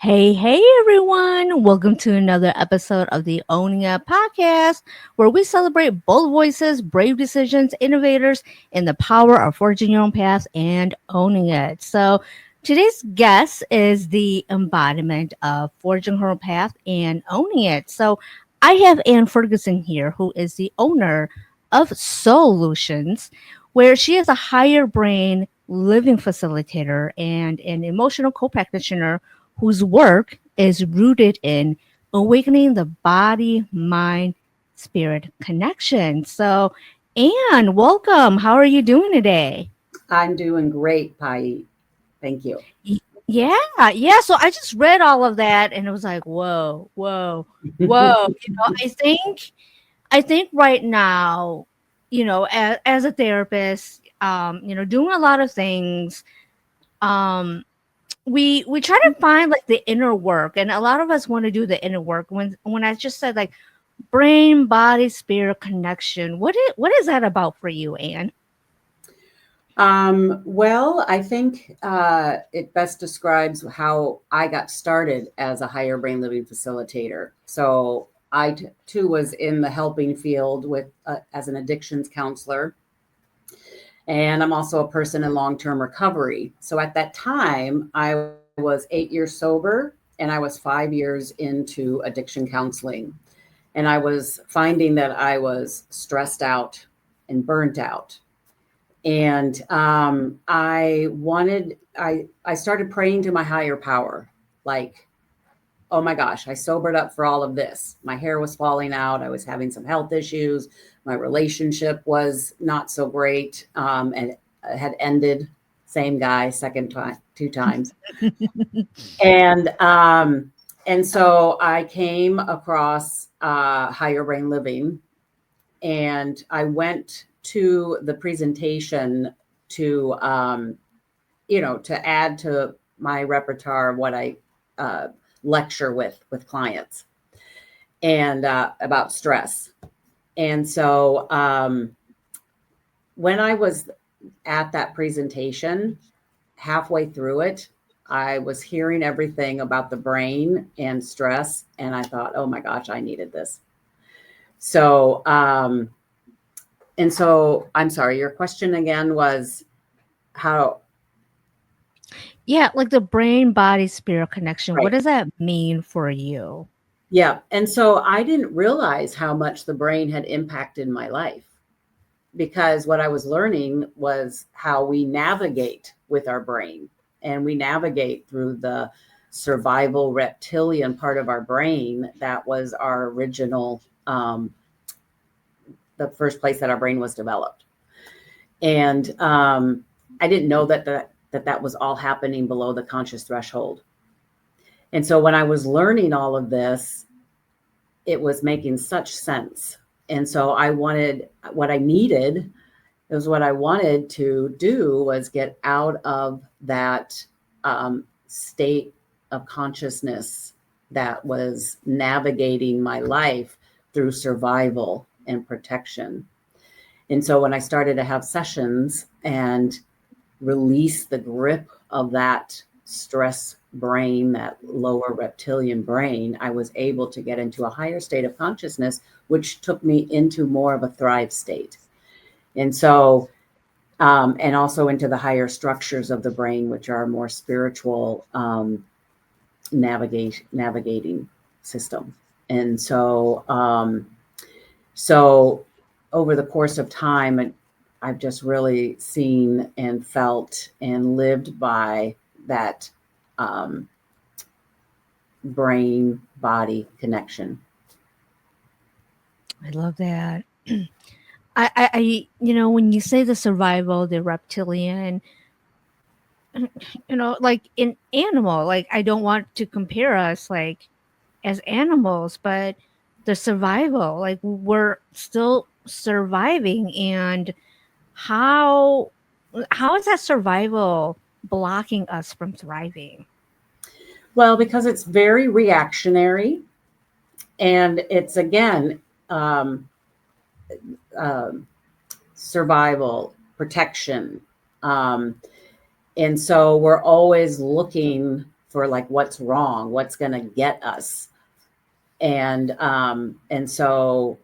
Hey, everyone. Welcome to another episode of the Owning It podcast, where we celebrate bold voices, brave decisions, innovators, and the power of forging your own path and owning it. So, today's guest is the embodiment of forging her own path and owning it. So, I have Ann Ferguson here, who is the owner of Solutions, where she is a higher brain living facilitator and an emotional co-practitioner whose work is rooted in awakening the body, mind, spirit connection. So, Anne, welcome. How are you doing today? I'm doing great, Pai. Thank you. Y- yeah. So I just read all of that, and it was like, whoa. I think right now, as a therapist, doing a lot of things, um, we try to find like the inner work, and a lot of us want to do the inner work. When I just said like brain body spirit connection, what is that about for you, Anne? Well, I think it best describes how I got started as a higher brain living facilitator. So too was in the helping field with as an addictions counselor, and I'm also a person in long-term recovery. So at that time, I was 8 years sober, and I was 5 years into addiction counseling, and I was finding that I was stressed out and burnt out. And I started praying to my higher power, like, oh my gosh, I sobered up for all of this. My hair was falling out. I was having some health issues. My relationship was not so great, and it had ended. Same guy, second time, two times. And so I came across higher brain living, and I went to the presentation to to add to my repertoire of what I uh, lecture with clients and about stress. And so when I was at that presentation, halfway through it, I was hearing everything about the brain and stress, and I thought, oh my gosh, I needed this. So so I'm sorry, your question again was how. Yeah, like the brain body spirit connection. What Right. does that mean for you? Yeah. And so I didn't realize how much the brain had impacted my life, because what I was learning was how we navigate with our brain, and we navigate through the survival reptilian part of our brain that was our original, the first place that our brain was developed. And I didn't know that was all happening below the conscious threshold. And so when I was learning all of this, it was making such sense. And so I wanted what I needed, it was what I wanted to do was get out of that state of consciousness that was navigating my life through survival and protection. And so when I started to have sessions and release the grip of that stress brain, that lower reptilian brain, I was able to get into a higher state of consciousness, which took me into more of a thrive state. And so, and also into the higher structures of the brain, which are more spiritual navigating system. And so over the course of time, I've just really seen and felt and lived by that um, brain body connection. I love that. When you say the survival, the reptilian, like in animal, like I don't want to compare us like as animals, but the survival, like we're still surviving, and how how is that survival blocking us from thriving? Well, because it's very reactionary, and it's again um, um survival, protection. Um, and so we're always looking for like what's wrong, what's going to get us. And so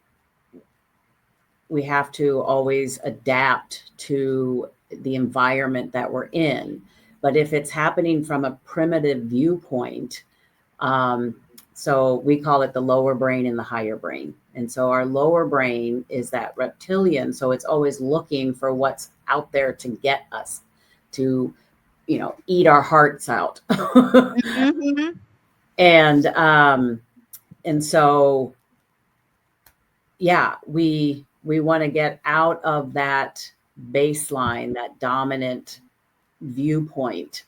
we have to always adapt to the environment that we're in. But if it's happening from a primitive viewpoint, so we call it the lower brain and the higher brain. And so our lower brain is that reptilian. So it's always looking for what's out there to get us to, eat our hearts out. Mm-hmm. And so, yeah, we want to get out of that baseline, that dominant viewpoint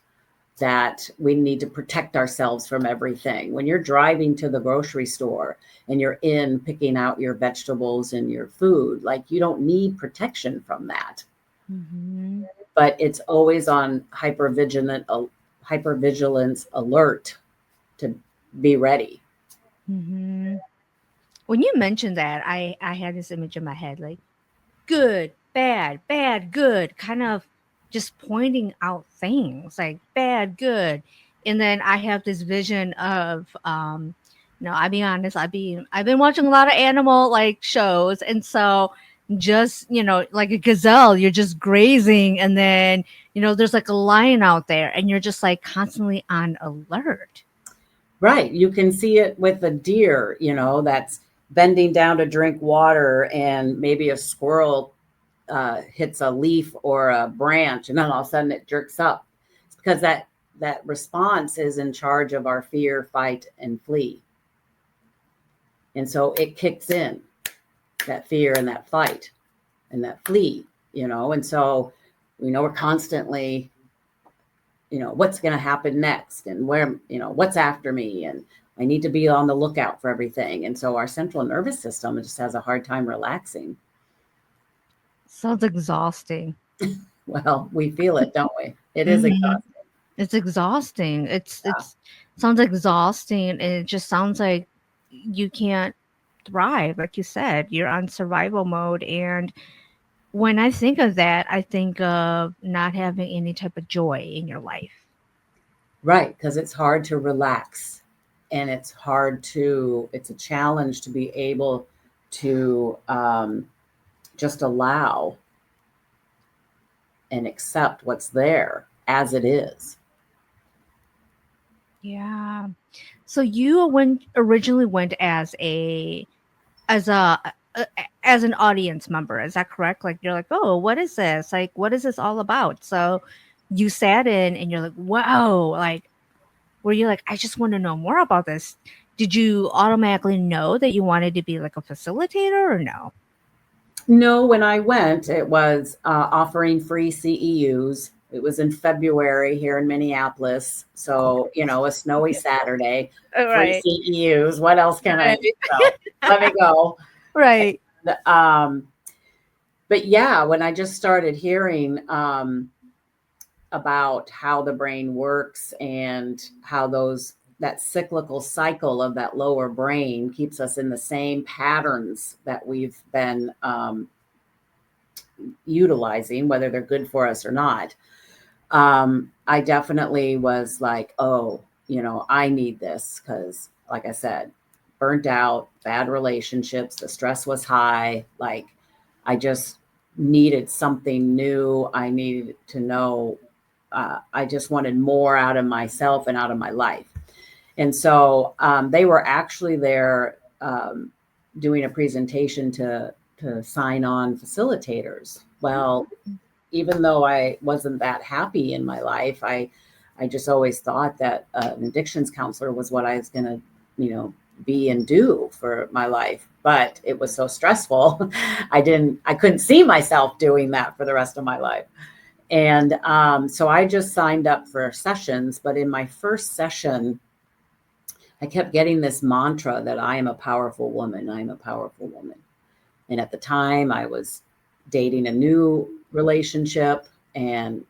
that we need to protect ourselves from everything. When you're driving to the grocery store and you're picking out your vegetables and your food, like you don't need protection from that. Mm-hmm. But it's always on hypervigilance alert to be ready. Mm-hmm. When you mentioned that, I had this image in my head, like good, bad, bad, good, kind of just pointing out things like bad, good. And then I have this vision of no, I'll be honest, I've been watching a lot of animal like shows, and so just, like a gazelle, you're just grazing, and then, there's like a lion out there and you're just like constantly on alert. Right. You can see it with a deer, that's bending down to drink water, and maybe a squirrel hits a leaf or a branch, and then all of a sudden it jerks up. It's because that response is in charge of our fear, fight, and flee. And so it kicks in, that fear and that fight and that flee, and so we're constantly, what's going to happen next, and where, what's after me, and I need to be on the lookout for everything. And so our central nervous system just has a hard time relaxing. Sounds exhausting. Well, we feel it, don't we? It is Mhm. exhausting. It's exhausting. It's Yeah. it's sounds exhausting, and it just sounds like you can't thrive. Like you said, you're on survival mode. And when I think of that, I think of not having any type of joy in your life. Right, because it's hard to relax, and it's a challenge to be able to just allow and accept what's there as it is. Yeah. So you originally went as a as an audience member. Is that correct? Like you're like, oh, what is this? Like, what is this all about? So you sat in and you're like, wow, like, were you like, I just want to know more about this? Did you automatically know that you wanted to be like a facilitator or no? No, when I went, it was offering free CEUs. It was in February here in Minneapolis. So, a snowy Saturday, free Right. CEUs. What else can I do? Right. So let me go. Right. Um, but yeah, when I just started hearing about how the brain works and how that cyclical cycle of that lower brain keeps us in the same patterns that we've been utilizing, whether they're good for us or not. I definitely was like, oh, I need this because, like I said, burnt out, bad relationships, the stress was high. Like, I just needed something new. I needed to know. I just wanted more out of myself and out of my life. And so they were actually there doing a presentation to sign on facilitators. Well, even though I wasn't that happy in my life, I just always thought that an addictions counselor was what I was going to, be and do for my life. But it was so stressful. I couldn't see myself doing that for the rest of my life. And so I just signed up for sessions. But in my first session, I kept getting this mantra that I am a powerful woman. I am a powerful woman. And at the time, I was dating a new relationship, and,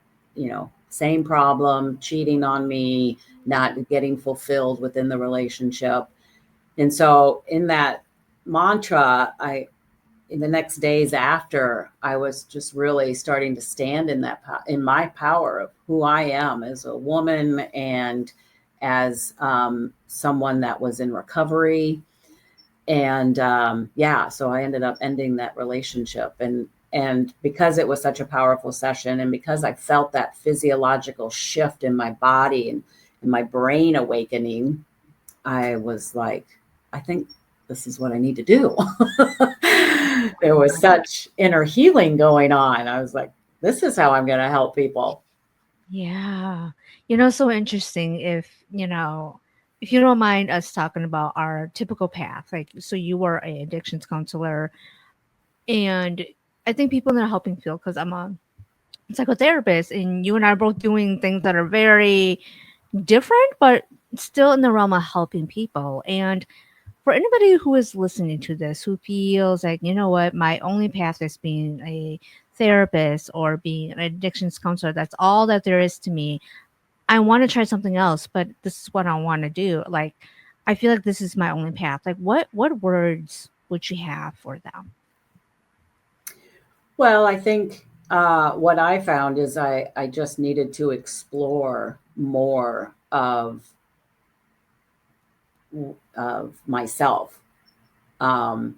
same problem, cheating on me, not getting fulfilled within the relationship. And so in that mantra, in the next days after, I was just really starting to stand in in my power of who I am as a woman, and as someone that was in recovery. And yeah, so I ended up ending that relationship. And because it was such a powerful session, and because I felt that physiological shift in my body and my brain awakening, I was like, I think this is what I need to do. There was such inner healing going on. I was like, this is how I'm going to help people. Yeah. So interesting if you don't mind us talking about our typical path. Like, so you were a addictions counselor, and I think people in the helping field, because I'm a psychotherapist, and you and I are both doing things that are very different, but still in the realm of helping people. And for anybody who is listening to this who feels like, you know what, my only path is being a therapist or being an addictions counselor, that's all that there is to me. I want to try something else, but this is what I want to do. Like, I feel like this is my only path. Like, what words would you have for them? Well, I think what I found is I just needed to explore more of myself. Um,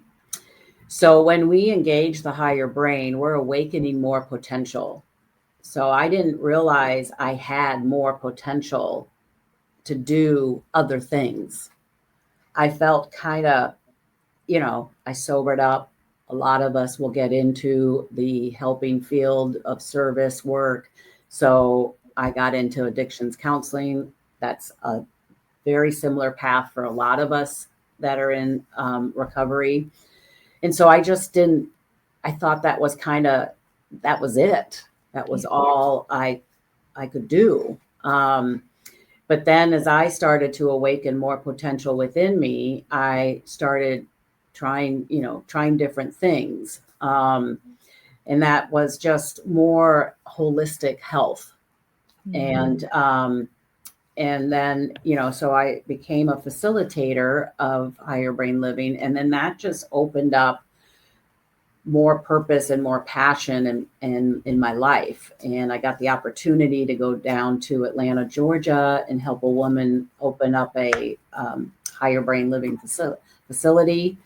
so when we engage the higher brain, we're awakening more potential. So I didn't realize I had more potential to do other things. I felt kind of, I sobered up. A lot of us will get into the helping field of service work. So I got into addictions counseling. That's a very similar path for a lot of us that are in recovery. And so I just didn't, I thought that was it. That was all I could do. But then as I started to awaken more potential within me, I started trying different things. And that was just more holistic health. Mm. And then, so I became a facilitator of higher brain living. And then that just opened up more purpose and more passion in my life. And I got the opportunity to go down to Atlanta, Georgia, and help a woman open up a higher brain living facility.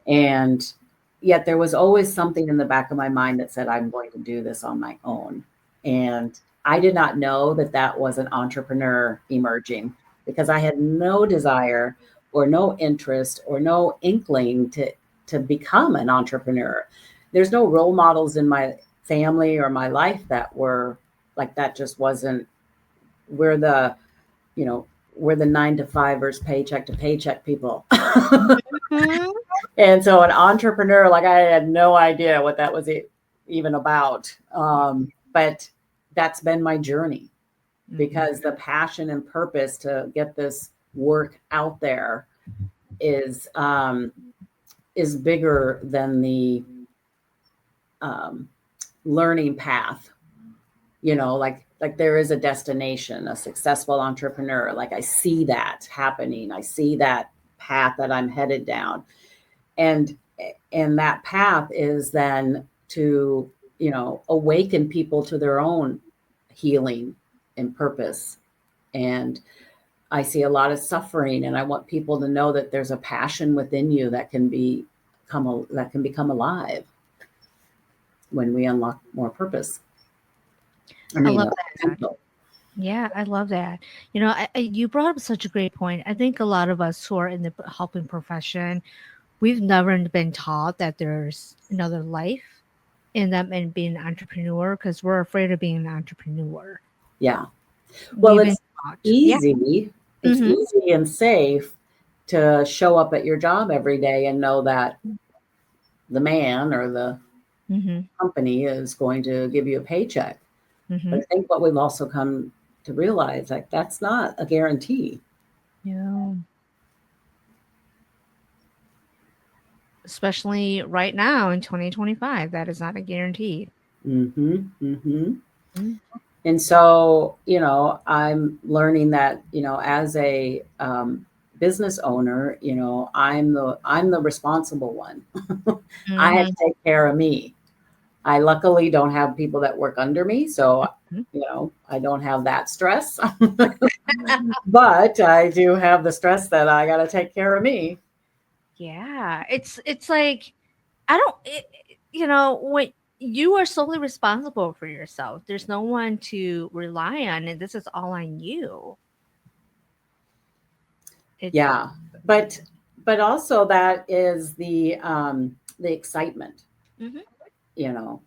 And yet there was always something in the back of my mind that said, I'm going to do this on my own. And I did not know that that was an entrepreneur emerging, because I had no desire or no interest or no inkling to become an entrepreneur. There's no role models in my family or my life that were like that. Just wasn't. We're the, you know, we're the 9 to 5ers, paycheck to paycheck people. Mhm. And so an entrepreneur, like, I had no idea what that was even about. But that's been my journey, Mhm. because the passion and purpose to get this work out there is bigger than the um, learning path. Like there is a destination, a successful entrepreneur. Like, I see that happening. I see that path that I'm headed down. And that path is then to, awaken people to their own healing and purpose. And I see a lot of suffering, and I want people to know that there's a passion within you that can become alive when we unlock more purpose. I I mean, love that. potential. Yeah, I love that. You brought up such a great point. I think a lot of us who are in the helping profession, we've never been taught that there's another life in them and being an entrepreneur, because we're afraid of being an entrepreneur. Yeah. Well, We've been taught. Yeah. it's Mm-hmm. easy and safe to show up at your job every day and know that the man or the Mm-hmm. company is going to give you a paycheck. Mm-hmm. But I think what we've also come to realize, like, that's not a guarantee. Yeah. Especially right now in 2025, that is not a guarantee. Mm-hmm. Mm-hmm. Mm-hmm. And so, I'm learning that, as a business owner, I'm the responsible one. I have to take care of me. I luckily don't have people that work under me, so Mhm. I don't have that stress. But I do have the stress that I got to take care of me. Yeah, it's like I don't when you are solely responsible for yourself. There's no one to rely on, and this is all on you. It Yeah, but also that is the excitement, Mhm. you know,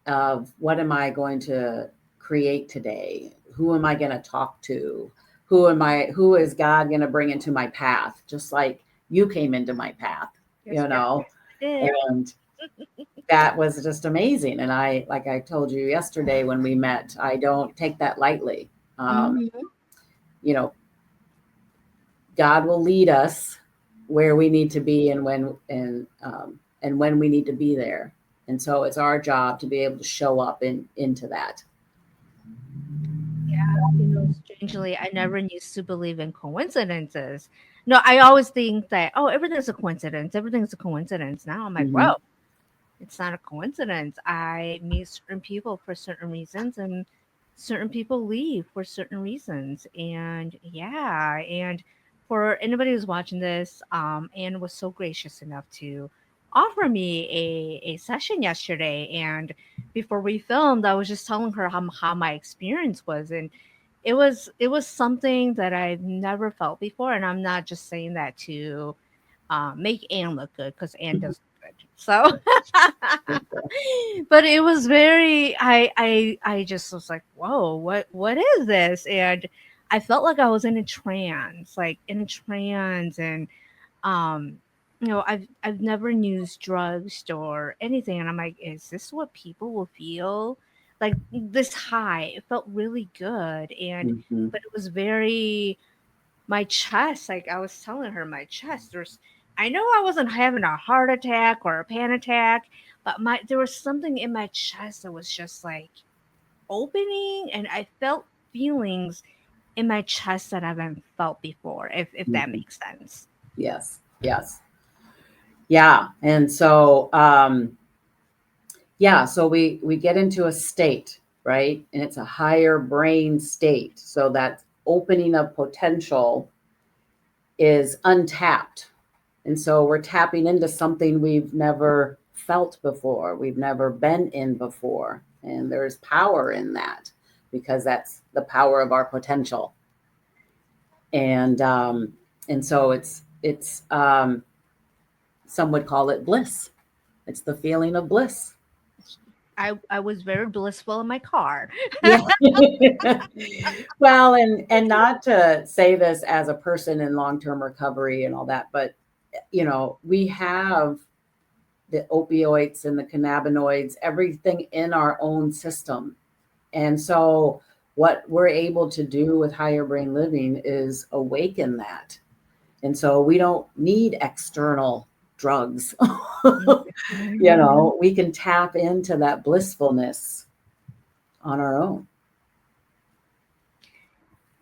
of what am I going to create today? Who am I going to talk to? Who is God going to bring into my path? Just like you came into my path, Yes, you yes, know, yes, I did. and that was just amazing. And like I told you yesterday when we met, I don't take that lightly. Um, Mhm. you know, God will lead us where we need to be and when we need to be there. And so it's our job to be able to show up into that. Yeah, strangely, I never used to believe in coincidences. No, I always think that, oh, everything's a coincidence. Everything's a coincidence. Now I'm like, Hmm. whoa, it's not a coincidence. I meet certain people for certain reasons, and certain people leave for certain reasons. And yeah, and for anybody who's watching this, Anne was so gracious enough to offer me a session yesterday. And before we filmed, I was just telling her how my experience was, and it was something that I've never felt before. And I'm not just saying that to make Anne look good because Anne does look good. So, but it was very. I just was like, whoa, what is this? And I felt like I was in a trance, and um. I've never used drugs or anything, and I'm like, is this what people will feel like this high? It felt really good, and Hmm. but it was very my chest, like I was telling her, my chest, I know I wasn't having a heart attack or a panic attack, but there was something in my chest that was just like opening, and I felt feelings in my chest that I haven't felt before, if that Hmm. makes sense. Yes, yes, yeah. And so so we get into a state, right? And it's a higher brain state. So that opening of potential is untapped. And so we're tapping into something we've never felt before, we've never been in before. And there's power in that because that's the power of our potential. And so it's some would call it bliss. It's the feeling of bliss. I was very blissful in my car. Yeah. Well, and not to say this as a person in long-term recovery and all that, but we have the opioids and the cannabinoids, everything in our own system. And so what we're able to do with higher brain living is awaken that. And so we don't need external drugs. Mhm. We can tap into that blissfulness on our own.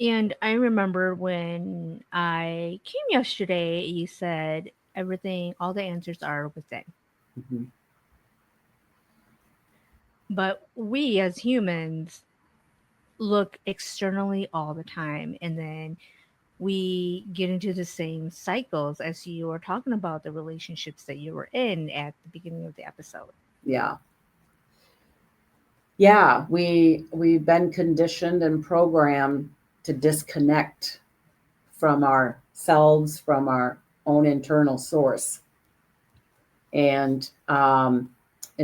And I remember when I came yesterday, you said everything, all the answers are within. Mhm. But we as humans look externally all the time, and then we get into the same cycles as you were talking about the relationships that you were in at the beginning of the episode. Yeah. Yeah, we've been conditioned and programmed to disconnect from ourselves, from our own internal source. And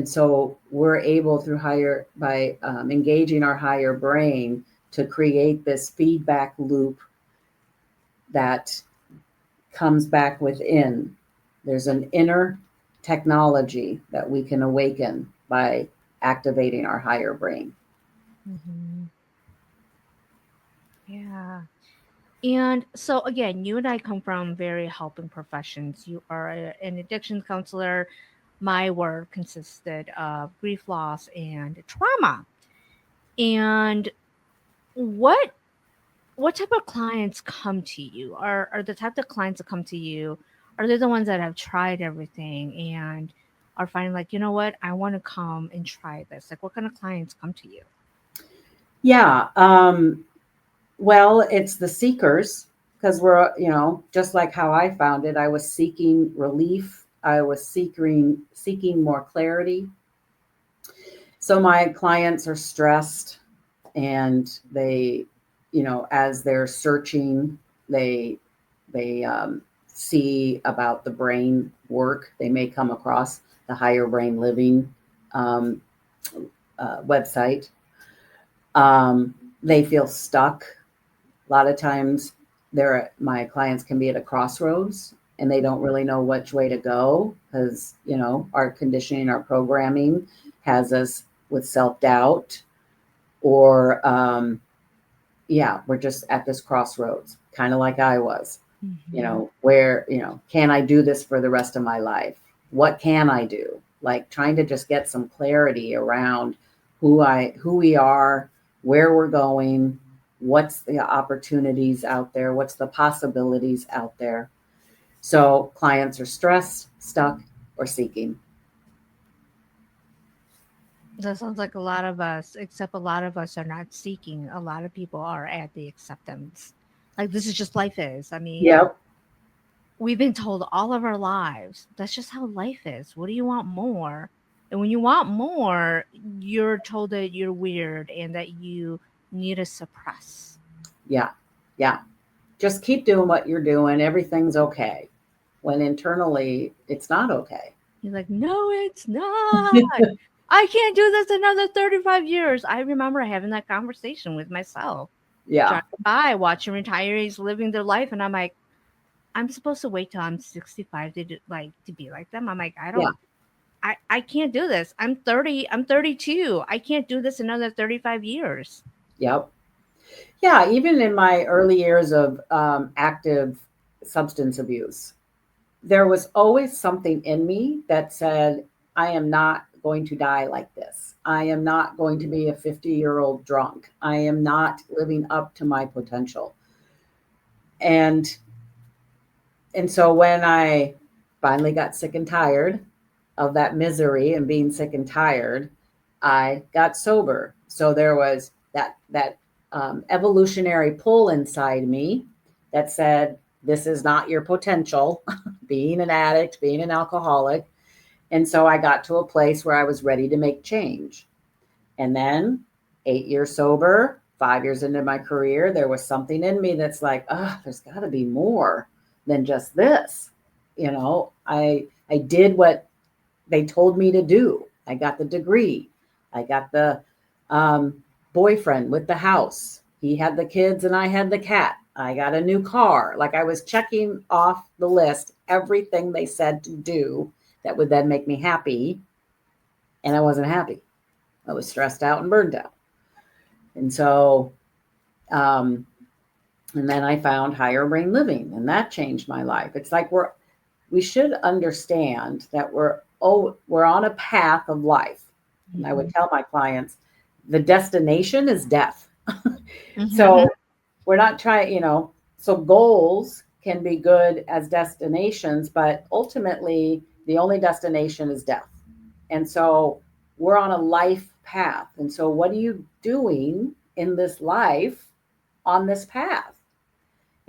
so we're able through higher by engaging our higher brain to create this feedback loop that comes back within. There's an inner technology that we can awaken by activating our higher brain. Hmm. Yeah. And so, again, you and I come from very helping professions. You are an addiction counselor. My work consisted of grief loss and trauma. And what what type of clients come to you? Are the type of clients that come to you, are they the ones that have tried everything and are finding like, you know what, I want to come and try this? Like, what kind of clients come to you? Yeah. Well, it's the seekers because we're, just like how I found it, I was seeking relief. I was seeking more clarity. So my clients are stressed and they, as they're searching, they they see about the brain work. They may come across the Higher Brain Living um, website. They feel stuck. A lot of times, my clients can be at a crossroads and they don't really know which way to go because our conditioning, our programming has us with self doubt or yeah, we're just at this crossroads, kind of like I was, Mm-hmm. where, can I do this for the rest of my life? What can I do? Like trying to just get some clarity around who we are, where we're going, what's the opportunities out there, what's the possibilities out there. So clients are stressed, stuck, or seeking. That sounds like a lot of us, except a lot of us are not seeking. A lot of people are at the acceptance. Like, this is just life is. I mean, Yep. we've been told all of our lives that's just how life is. What do you want more? And when you want more, you're told that you're weird and that you need to suppress. Yeah. Yeah. Just keep doing what you're doing. Everything's okay. When internally, it's not okay. You're like, no, it's not. I can't do this another 35 years. I remember having that conversation with myself, Yeah. driving by, watching retirees living their life. And I'm like, I'm supposed to wait till I'm 65 to like to be like them. I'm like, Yeah. I can't do this. I'm 30, I'm 32. I can't do this another 35 years. Yep. Yeah. Even in my early years of active substance abuse, there was always something in me that said, I am not going to die like this. I am not going to be a 50-year-old drunk. I am not living up to my potential. And so when I finally got sick and tired of that misery and being sick and tired, I got sober. So there was that evolutionary pull inside me that said, "This is not your potential." Being an addict, being an alcoholic, and so I got to a place where I was ready to make change. And then 8 years sober, 5 years into my career, there was something in me that's like, oh, there's got to be more than just this. I did what they told me to do. I got the degree. I got the um, boyfriend with the house. He had the kids and I had the cat. I got a new car. Like I was checking off the list everything they said to do that would then make me happy. And I wasn't happy. I was stressed out and burned out. And so, um, and then I found higher brain living, and that changed my life. It's like we should understand that we're on a path of life. And I would Mhm. tell my clients, the destination is death. Mhm. So we're not trying, so goals can be good as destinations, but ultimately the only destination is death. And so we're on a life path. And so what are you doing in this life on this path?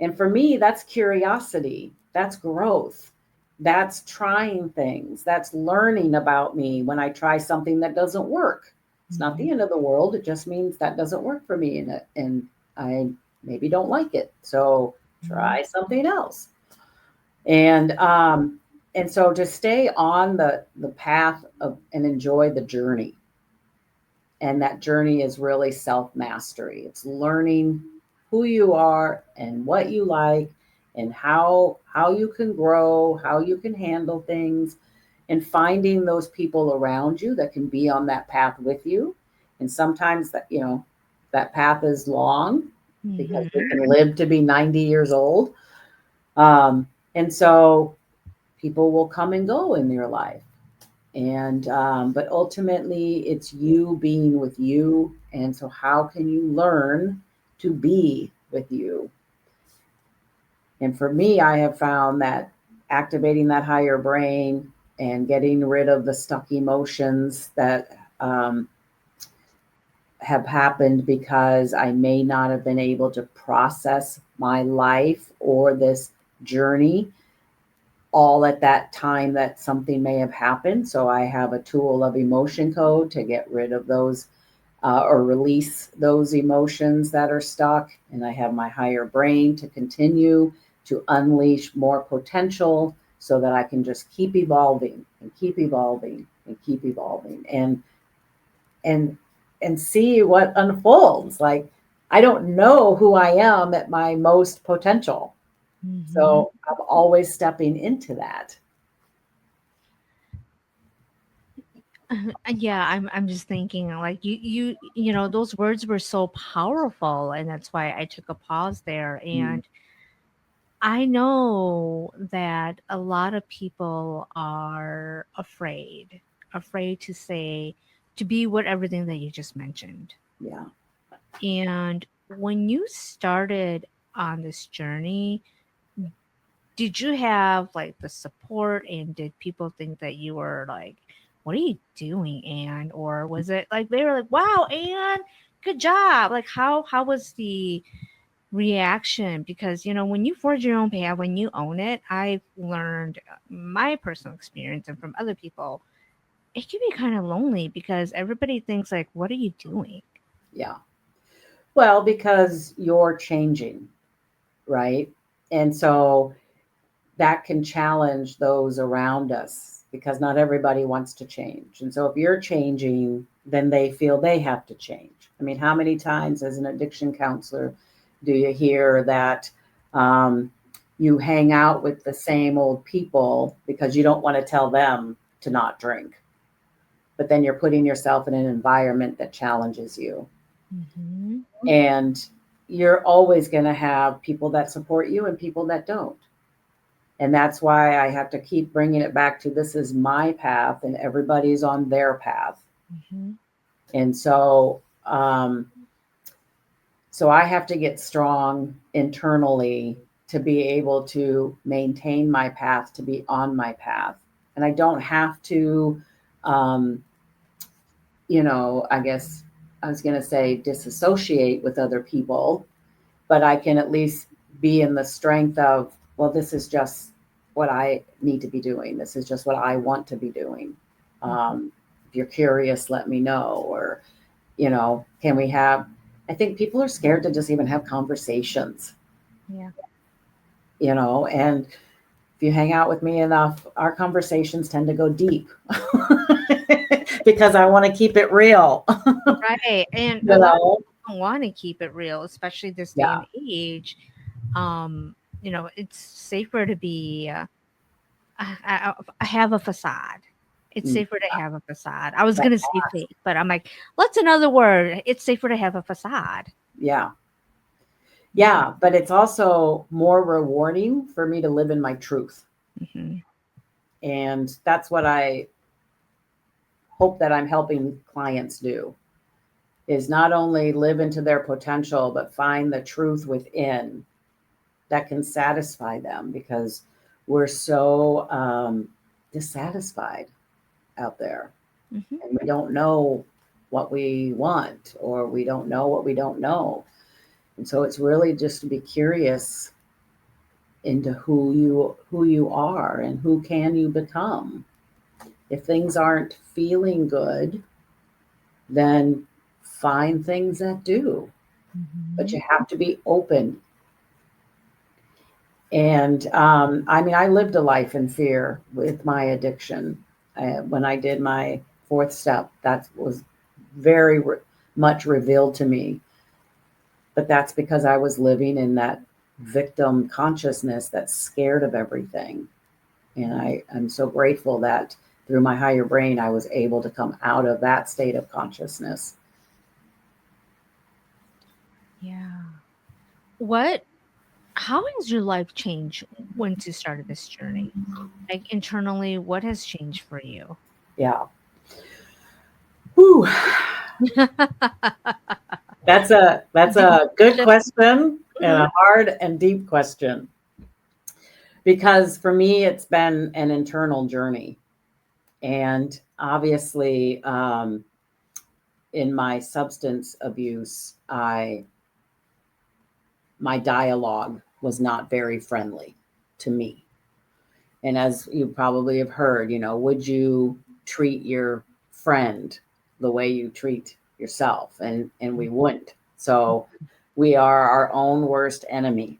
And for me, that's curiosity, that's growth, that's trying things, that's learning about me when I try something that doesn't work. It's not Mhm. the end of the world. It just means that doesn't work for me and I maybe don't like it. So Mhm. try something else. And so to stay on the path of and enjoy the journey. And that journey is really self mastery. It's learning who you are and what you like and how you can grow, how you can handle things, and finding those people around you that can be on that path with you. And sometimes that path is long because we Mhm. can live to be 90 years old. Um, and so people will come and go in your life. And but ultimately it's you being with you, and so how can you learn to be with you? And for me, I have found that activating that higher brain and getting rid of the stuck emotions that have happened because I may not have been able to process my life or this journey all at that time that something may have happened. So I have a tool of emotion code to get rid of those or release those emotions that are stuck. And I have my higher brain to continue to unleash more potential so that I can just keep evolving and keep evolving and keep evolving and and see what unfolds. Like I don't know who I am at my most potential. Mhm. So I'm always stepping into that. Yeah, I'm just thinking like you know those words were so powerful, and that's why I took a pause there. Mm, And I know that a lot of people are afraid to say, to be what everything that you just mentioned. yeah. And when you started on this journey, did you have like the support, and did people think that you were like, what are you doing, Anne? Or was it like they were like, wow, Anne, good job? Like how was the reaction? Because when you forge your own path, when you own it, I've learned my personal experience and from other people, it can be kind of lonely because everybody thinks like, what are you doing? Yeah. Well, because you're changing, right? And so that can challenge those around us because not everybody wants to change. And so if you're changing, then they feel they have to change. I mean, how many times as an addiction counselor do you hear that um, you hang out with the same old people because you don't want to tell them to not drink, but then you're putting yourself in an environment that challenges you. Hmm. And you're always going to have people that support you and people that don't. And that's why I have to keep bringing it back to this is my path and everybody's on their path. Hmm. And so I have to get strong internally to be able to maintain my path, to be on my path. And I don't have to, um, I guess I was going to say disassociate with other people, but I can at least be in the strength of, well, this is just what I need to be doing. This is just what I want to be doing. If you're curious, let me know. Or, can we have, I think people are scared to just even have conversations, Yeah. and if you hang out with me enough, our conversations tend to go deep because I want to keep it real. Right. And you a lot of know? people don't want to keep it real, especially this day and Yeah. age. Um, it's safer to be I have a facade. It's Mm. safer to have a facade. I was gonna say fake, but I'm like, what's another word? It's safer to have a facade. Yeah. Yeah, but it's also more rewarding for me to live in my truth. Mm-hmm. And that's what I hope that I'm helping clients do is not only live into their potential, but find the truth within that can satisfy them because we're so dissatisfied out there Mm-hmm. and we don't know what we want or we don't know what we don't know. And so it's really just to be curious into who you are and who can you become. If things aren't feeling good, then find things that do. But Mm-hmm. you have to be open. And I mean, I lived a life in fear with my addiction. When I did my fourth step, that was very much revealed to me. But that's because I was living in that victim consciousness that's scared of everything. And I'm so grateful that through my higher brain, I was able to come out of that state of consciousness. Yeah. What? How has your life changed once you started this journey? Like internally, what has changed for you? Yeah. Whew. That's a good Just- question and Mhm. a hard and deep question because for me it's been an internal journey. And obviously, in my substance abuse, my dialogue was not very friendly to me. And as you probably have heard, would you treat your friend the way you treat yourself? And we wouldn't. So we are our own worst enemy,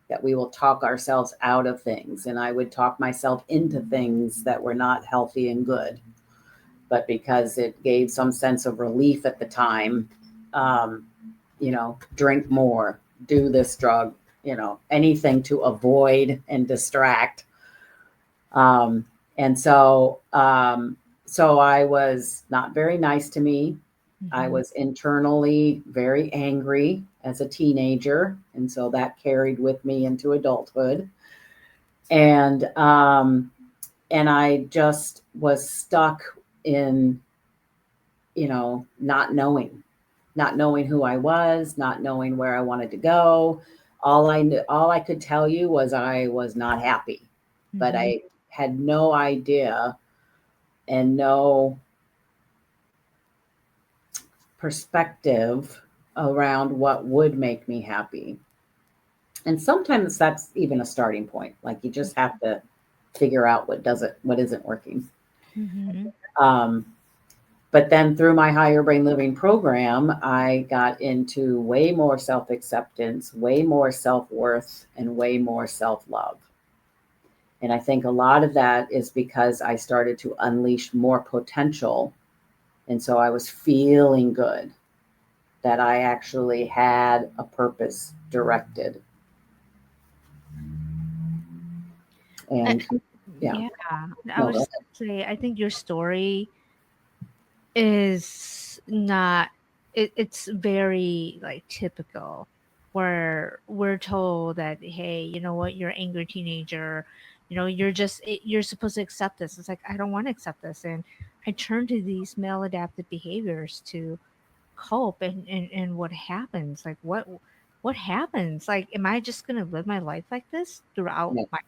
that we will talk ourselves out of things. And I would talk myself into things that were not healthy and good. But because it gave some sense of relief at the time, um, drink more, do this drug, anything to avoid and distract. Um, and so I was not very nice to me. I was internally very angry as a teenager, and so that carried with me into adulthood. And I just was stuck in, not knowing who I was, not knowing where I wanted to go. All I could tell you was I was not happy, but I had no idea and no perspective around what would make me happy. And sometimes that's even a starting point. Like you just have to figure out what isn't working. Mhm. Um, but then through my higher brain living program, I got into way more self acceptance, way more self worth, and way more self love. And I think a lot of that is because I started to unleash more potential. And so I was feeling good that I actually had a purpose directed. I, And yeah, yeah, I no, was go just ahead. gonna say, I think your story is not, it's very like typical, where we're told that, hey, you know what, you're an angry teenager, you're supposed to accept this. It's like, I don't want to accept this. And I turn to these maladaptive behaviors to cope. And what happens, like, what happens, like, am I just gonna live my life like this throughout Yeah, my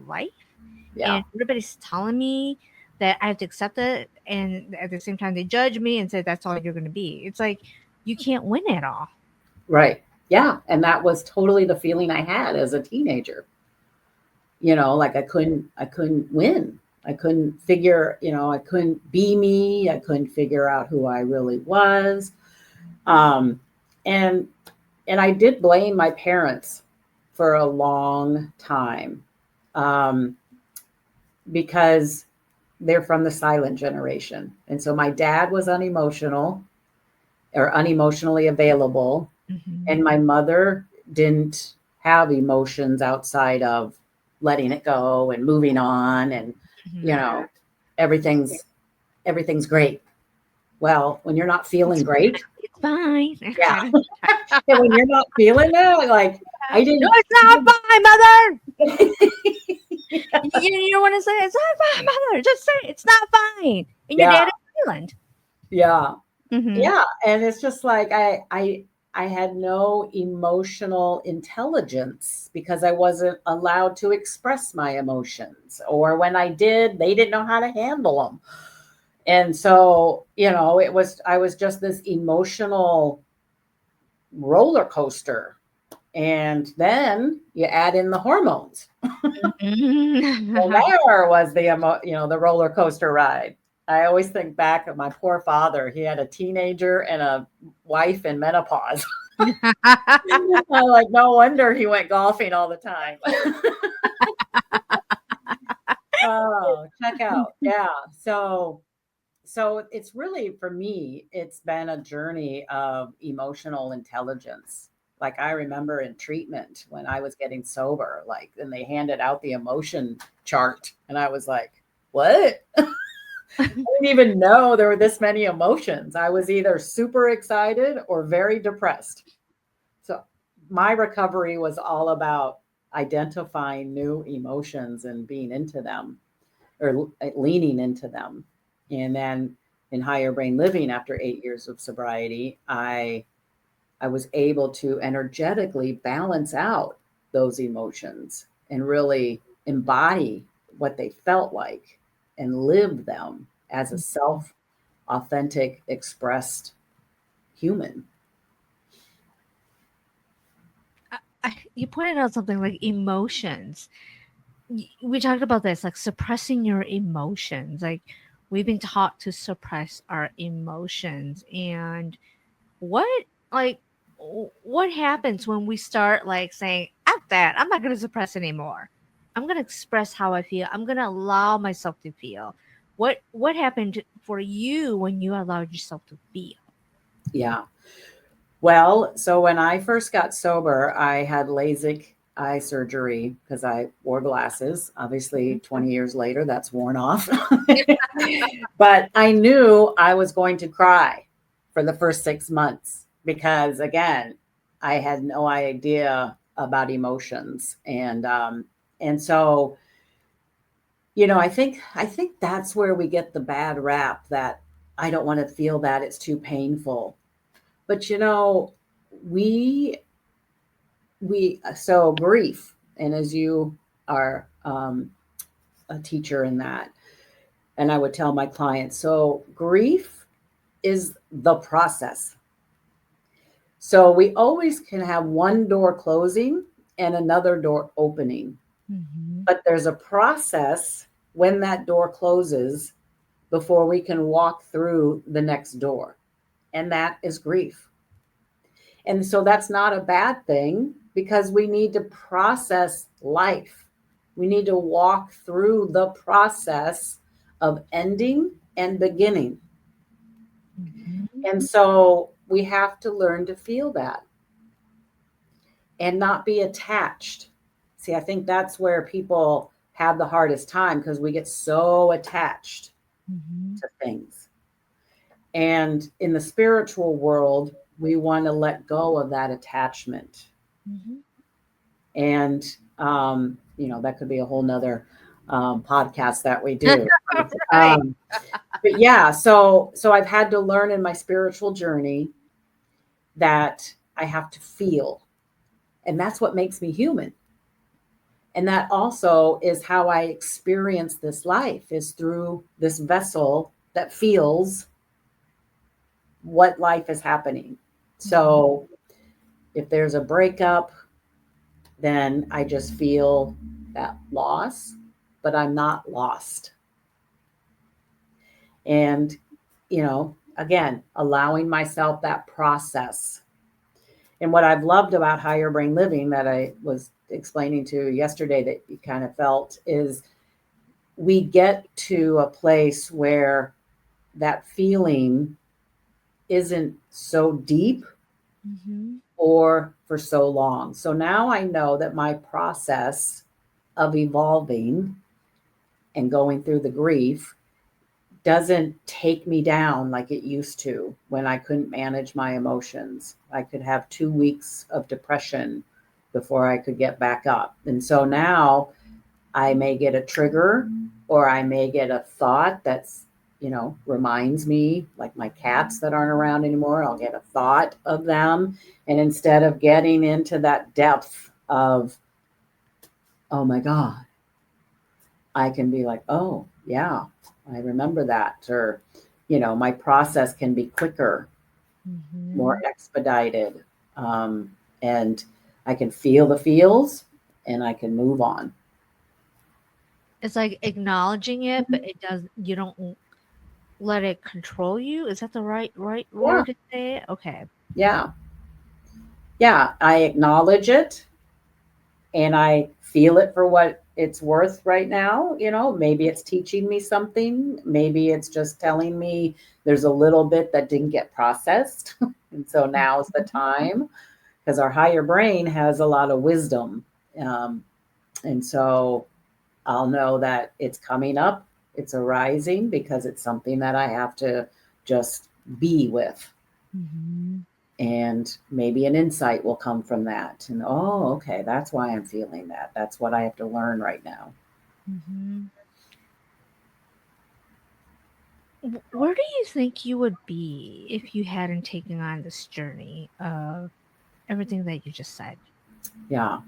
life? yeah, And everybody's telling me that I have to accept it, and at the same time they judge me and say that's all you're going to be. It's like, you can't win at all. right. Yeah. And that was totally the feeling I had as a teenager. Like I couldn't win. I couldn't figure, I couldn't be me. I couldn't figure out who I really was. Um, and and I did blame my parents for a long time, um, because they're from the silent generation, and so my dad was unemotional or unemotionally available, Hmm. and my mother didn't have emotions outside of letting it go and moving on, and you Hmm. know everything's everything's great. Well, when you're not feeling great, It's fine. yeah, I don't- and when you're not feeling that, like I No, didn't. it's not fine, mother. Yeah, You don't want to say it's not fine, mother. Just say it's not fine. And your yeah, dad is silent. yeah, Hmm. yeah. And it's just like I had no emotional intelligence because I wasn't allowed to express my emotions, or when I did, they didn't know how to handle them. And so, I was just this emotional roller coaster. And then you add in the hormones. Well, Hmm. there was the roller coaster ride. I always think back of my poor father. He had a teenager and a wife in menopause. I'm like, no wonder he went golfing all the time. Oh, check out. Yeah. So it's really, for me, it's been a journey of emotional intelligence. Like I remember in treatment when I was getting sober, like, and they handed out the emotion chart, and I was like, what? I didn't even know there were this many emotions. I was either super excited or very depressed. So my recovery was all about identifying new emotions and being into them, or leaning into them. And then in higher brain living, after 8 years of sobriety, I was able to energetically balance out those emotions and really embody what they felt like. and live them as a self authentic expressed human. You pointed out something like emotions. We talked about this, like suppressing your emotions. Like we've been taught to suppress our emotions, and what like what happens when we start like saying, "F that! I'm not going to suppress anymore. I'm going to express how I feel. I'm going to allow myself to feel." What happened for you when you allowed yourself to feel? Yeah. Well, so when I first got sober, I had LASIK eye surgery because I wore glasses. Obviously, 20 years later, that's worn off. But I knew I was going to cry for the first 6 months because, again, I had no idea about emotions, and so I think that's where we get the bad rap that I don't want to feel that, it's too painful. But we so grief, and as you are a teacher in that, and I would tell my clients, so grief is the process. So we always can have one door closing and another door opening, Mm-hmm. but there's a process when that door closes before we can walk through the next door, and that is grief. And so that's not a bad thing because we need to process life. We need to walk through the process of ending and beginning. Mm-hmm. And so we have to learn to feel that and not be attached. See, I think that's where people have the hardest time because we get so attached Mm-hmm. to things. And in the spiritual world, we want to let go of that attachment. Mm-hmm. And that could be a whole nother podcast that we do. Right. But yeah, so I've had to learn in my spiritual journey that I have to feel, and that's what makes me human. And that also is how I experience this life, is through this vessel that feels what life is happening. Mm-hmm. So if there's a breakup, then I just feel that loss, but I'm not lost. And, again, allowing myself that process. And what I've loved about higher brain living that I was explaining to yesterday that you kind of felt is we get to a place where that feeling isn't so deep Mm-hmm. or for so long. So now I know that my process of evolving and going through the grief doesn't take me down like it used to when I couldn't manage my emotions. I could have 2 weeks of depression before I could get back up. And so now I may get a trigger or I may get a thought that's, reminds me, like my cats that aren't around anymore, I'll get a thought of them. And instead of getting into that depth of, oh my God, I can be like, oh, yeah, I remember that. Or, my process can be quicker, more Mm-hmm. expedited. Um, and I can feel the feels and I can move on. It's like acknowledging it, but it does. You don't let it control you. Is that the right Yeah. word to say it? Okay. Yeah. Yeah. I acknowledge it and I feel it for what it's worth right now. Maybe it's teaching me something. Maybe it's just telling me there's a little bit that didn't get processed. And so now's the time because our higher brain has a lot of wisdom. Um, and so I'll know that it's coming up, it's arising because it's something that I have to just be with. Mm-hmm. And maybe an insight will come from that. And oh, okay, that's why I'm feeling that. That's what I have to learn right now. Mm-hmm. Where do you think you would be if you hadn't taken on this journey of everything that you just said? Yeah.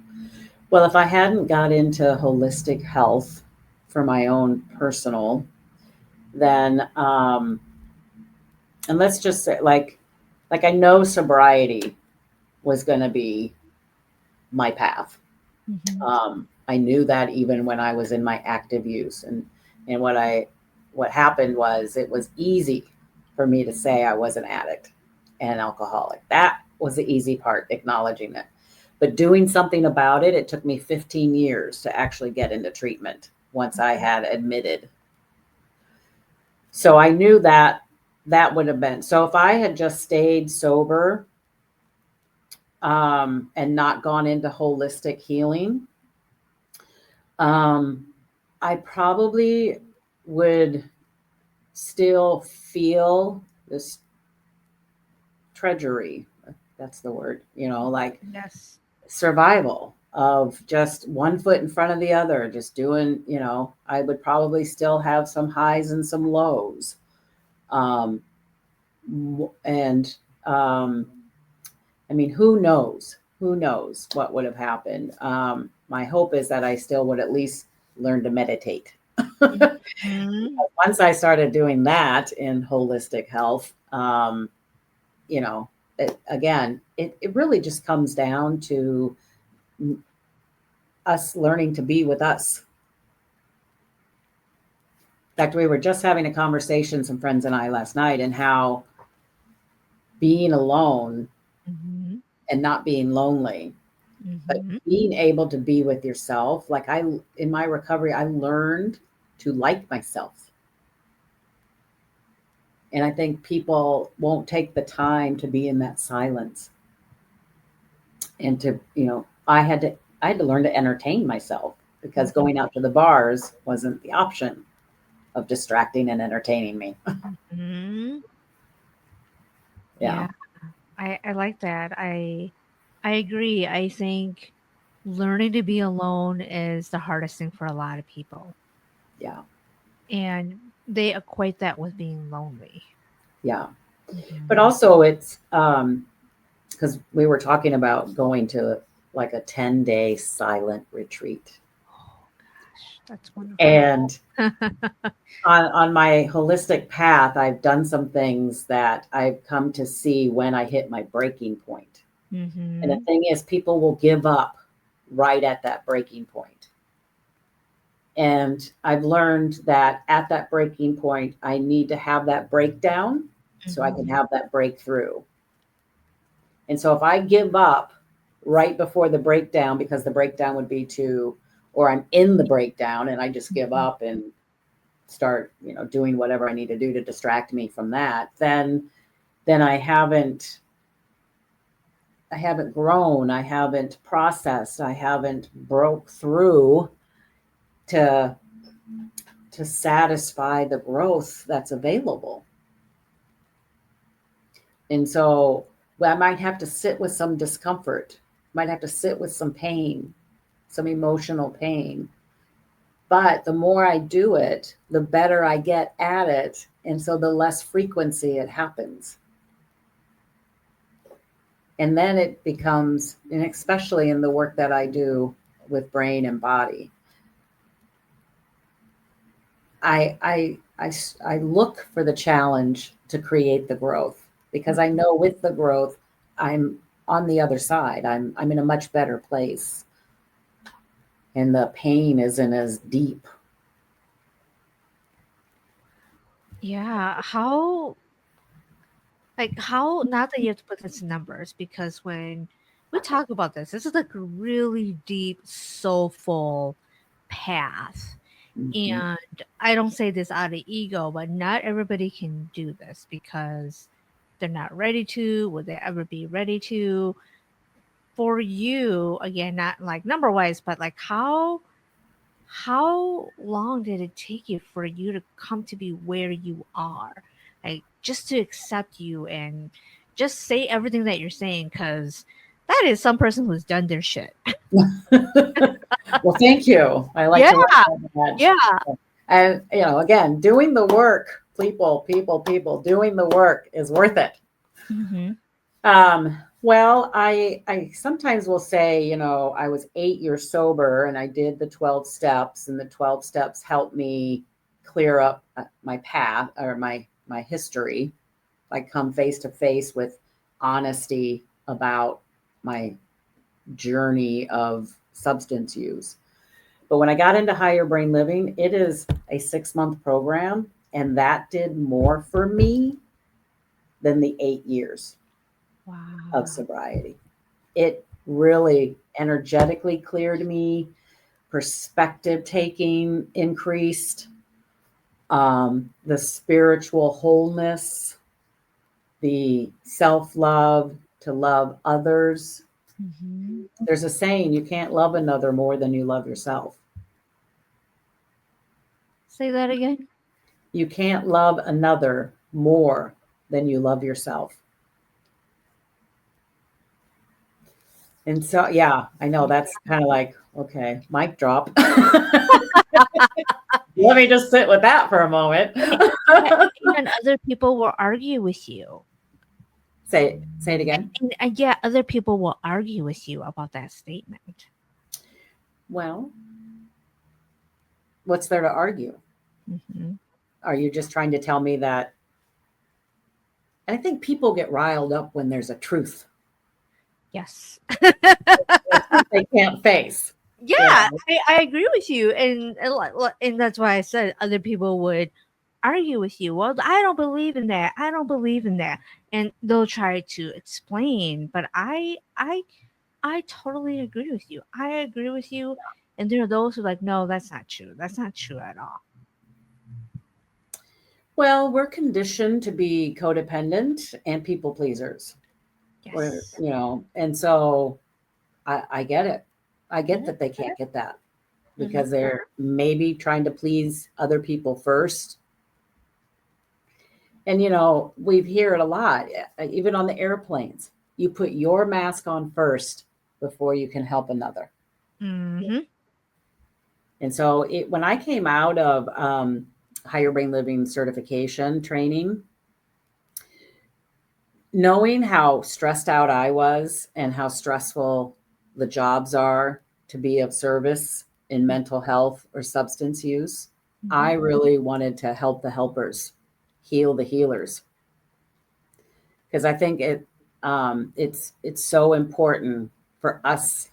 Well, if I hadn't got into holistic health for my own personal, then and let's just say like I know sobriety was going to be my path. Mm-hmm. I knew that even when I was in my active use, and what happened was it was easy for me to say I was an addict and an alcoholic. That was the easy part, acknowledging it. But doing something about it, it took me 15 years to actually get into treatment once I had admitted. So I knew that that would have been so if I had just stayed sober and not gone into holistic healing, um, I probably would still feel this treachery. That's the word, like Yes. survival of just one foot in front of the other, just doing, I would probably still have some highs and some lows. Um, and I mean, who knows? Who knows what would have happened? My hope is that I still would at least learn to meditate. Mm-hmm. Once I started doing that in holistic health, you know, it really just comes down to us learning to be with us. In fact, we were just having a conversation, some friends and I, last night, and how being alone Mm-hmm. and not being lonely, but Mm-hmm. being able to be with yourself. Like in my recovery, I learned to like myself. And I think people won't take the time to be in that silence and to, I had to learn to entertain myself because going out to the bars wasn't the option of distracting and entertaining me. Mm-hmm. Yeah. Yeah, I like that. I agree. I think learning to be alone is the hardest thing for a lot of people. Yeah. And they equate that with being lonely. Yeah. But Mhm. also it's because we were talking about going to like a 10-day silent retreat. Oh gosh, that's wonderful. And on my holistic path, I've done some things that I've come to see when I hit my breaking point. And the Mhm. thing is, people will give up right at that breaking point. And I've learned that at that breaking point, I need to have that breakdown so I can Mhm. have that breakthrough. And so if I give up right before the breakdown, because the breakdown would be or I'm in the breakdown and I just give Mhm. up and start, doing whatever I need to do to distract me from that, then I haven't grown, I haven't processed, I haven't broke through to satisfy the growth that's available. And so well, I might have to sit with some discomfort, might have to sit with some pain, some emotional pain. But the more I do it, the better I get at it. And so the less frequency it happens. And then it becomes, and especially in the work that I do with brain and body, I look for the challenge to create the growth because I know with the growth, I'm on the other side. I'm in a much better place, and the pain isn't as deep. Yeah, how not that you have to put this in numbers because when we talk about this is like a really deep, soulful path. Mhm. And I don't say this out of ego, but not everybody can do this because they're not ready to. Will they ever be ready to? For you, again, not like number wise, but like how long did it take you for you to come to be where you are? Like just to accept you and just say everything that you're saying because that is some person who's done their shit. Well, thank you. I like Yeah, to work on that. yeah. And, again, doing the work, people, doing the work is worth it. Mm-hmm. Well, I sometimes will say, I was 8 years sober and I did the 12 steps, and the 12 steps helped me clear up my path or my history. I come face to face with honesty about my journey of substance use. But when I got into higher brain living, it is a 6-month program, and that did more for me than the 8 years of Wow. sobriety. It really energetically cleared me, perspective taking increased, the spiritual wholeness, the self love, to love others. Hmm. There's a saying, you can't love another more than you love yourself. Say that again. You can't love another more than you love yourself. And so, yeah, I know that's kind of like, okay, mic drop. Let me just sit with that for a moment. Yeah, and other people will argue with you. Say it again. And yeah, other people will argue with you about that statement. Well, what's there to argue? Hmm. Are you just trying to tell me that? I think people get riled up when there's a truth, Yes. a truth they can't face. Yeah, You know, I agree with you, and that's why I said other people would argue with you. Well, I don't believe in that. I don't believe in that, and they'll try to explain. But I totally agree with you. I agree with you, and there are those who are like, no, that's not true. That's not true at all. well, we're conditioned to be codependent and people pleasers. Yes. And so I get it. I get Yeah. that they can't get that Hmm. because they're maybe trying to please other people first. And we hear it a lot, even on the airplanes. You put your mask on first before you can help another. Hmm. And so when I came out of higher brain living certification training, knowing how stressed out I was and how stressful the jobs are to be of service in mental health or substance use, Hmm. I really wanted to help the helpers, heal the healers, because I think it's so important for us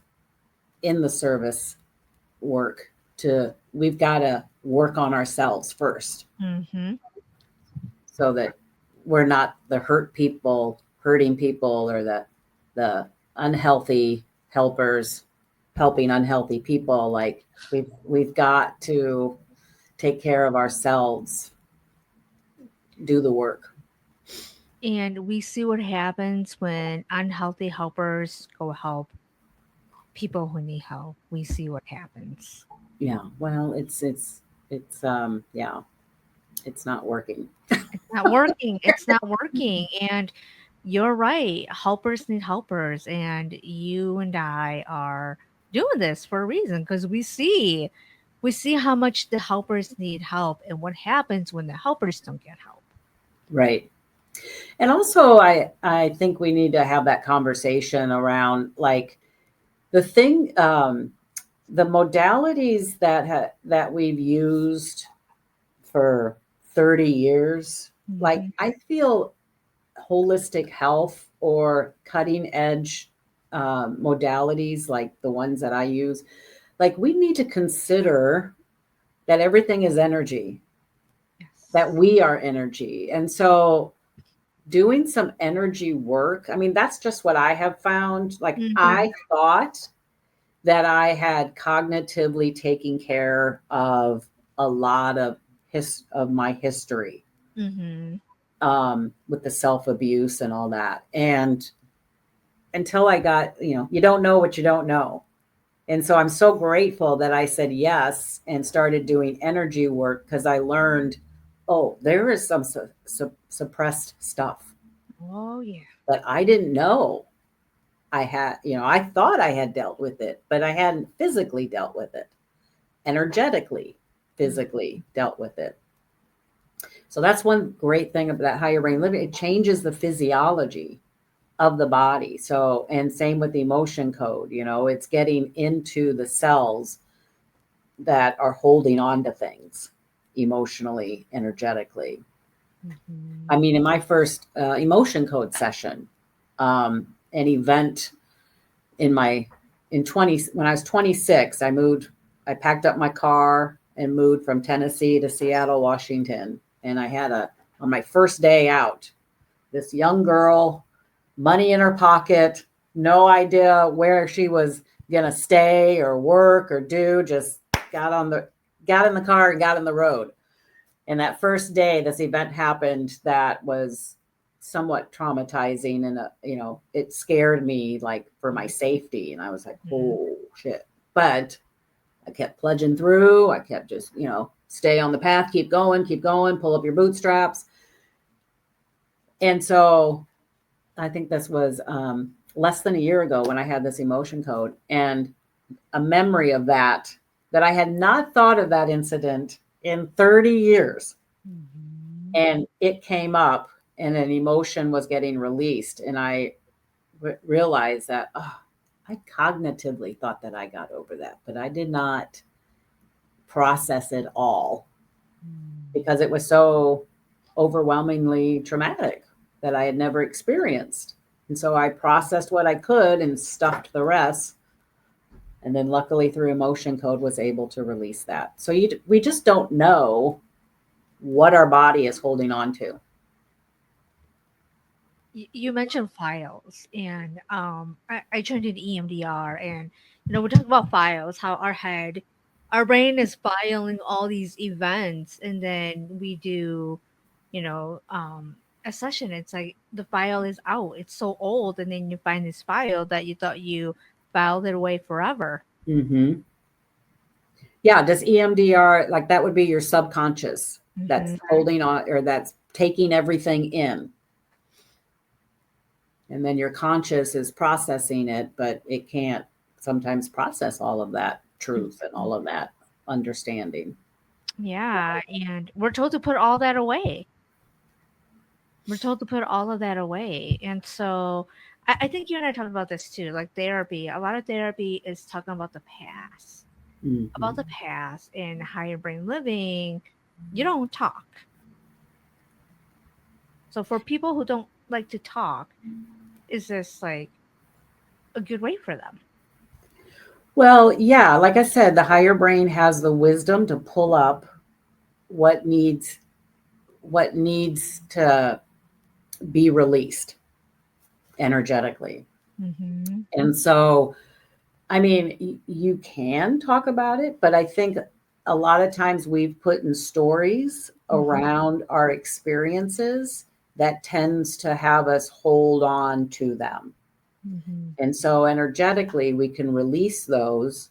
in the service work to we've got to work on ourselves first Hmm. so that we're not the hurting people, or the unhealthy helpers helping unhealthy people. Like we've got to take care of ourselves, do the work. And we see what happens when unhealthy helpers go help people who need help. We see what happens. Yeah, well, it's yeah, it's not working. It's not working. It's not working. And you're right. Helpers need helpers. And you and I are doing this for a reason because we see how much the helpers need help and what happens when the helpers don't get help. Right. And also I think we need to have that conversation around, like, the thing, the modalities that we've used for 30 years. Like, Hmm. I feel holistic health or cutting edge modalities like the ones that I use, like, we need to consider that everything is energy, that Yes. we are energy. And so doing some energy work, I mean, that's just what I have found. Like, Hmm. I thought that I had cognitively taken care of a lot of my history, Hmm. with the self abuse and all that. And until I got, you don't know what you don't know. And so I'm so grateful that I said yes and started doing energy work, because I learned, oh, there is some suppressed stuff Oh, yeah. that I didn't know I had. I thought I had dealt with it, but I hadn't physically dealt with it, energetically, physically dealt with it. So that's one great thing about that higher brain living. It changes the physiology of the body. So, and same with the emotion code, it's getting into the cells that are holding on to things. emotionally, energetically. I Mhm. mean, in my first emotion code session, an event in my in 20 when I was 26, I packed up my car and moved from Tennessee to Seattle, Washington. And I had on my first day out, this young girl, money in her pocket, no idea where she was going to stay or work or do, just got on the got in the car and got in the road. And that first day this event happened that was somewhat traumatizing, and it scared me, like, for my safety, and I was like, Mhm. oh shit. But I kept plunging through. I kept just, stay on the path, keep going, pull up your bootstraps. And so I think this was less than a year ago when I had this emotion code, and a memory of that I had not thought of that incident in 30 years. Mhm. And it came up, and an emotion was getting released. And I realized that, oh, I cognitively thought that I got over that, but I did not process it all Mhm. because it was so overwhelmingly traumatic that I had never experienced. And so I processed what I could and stuffed the rest. And then luckily through emotion code was able to release that. So we just don't know what our body is holding on to. You mentioned files, and I joined an EMDR, and we talk about files, how our brain is filing all these events, and then we do, you know, um, a session. It's like the file is out. It's so old, and then you find this file that you thought you filed it away forever. Mm-hmm. Yeah, does EMDR, like, that would be your subconscious that's Hmm. holding on, or that's taking everything in. And then your conscious is processing it, but it can't sometimes process all of that truth and all of that understanding. Yeah, and we're told to put all that away. We're told to put all of that away. And so I think you and I talked about this too, like therapy. A lot of therapy is talking about the Mm-hmm. past and higher brain living. You don't talk. So for people who don't like to talk, is this like a good way for them? Well, yeah, like I said, the higher brain has the wisdom to pull up what needs what needs to be released energetically. Mm-hmm. And so, I mean, you can talk about it, but I think a lot of times we've put in stories Mm-hmm. around our experiences that tends to have us hold on to them. Mm-hmm. And so energetically, we can release those,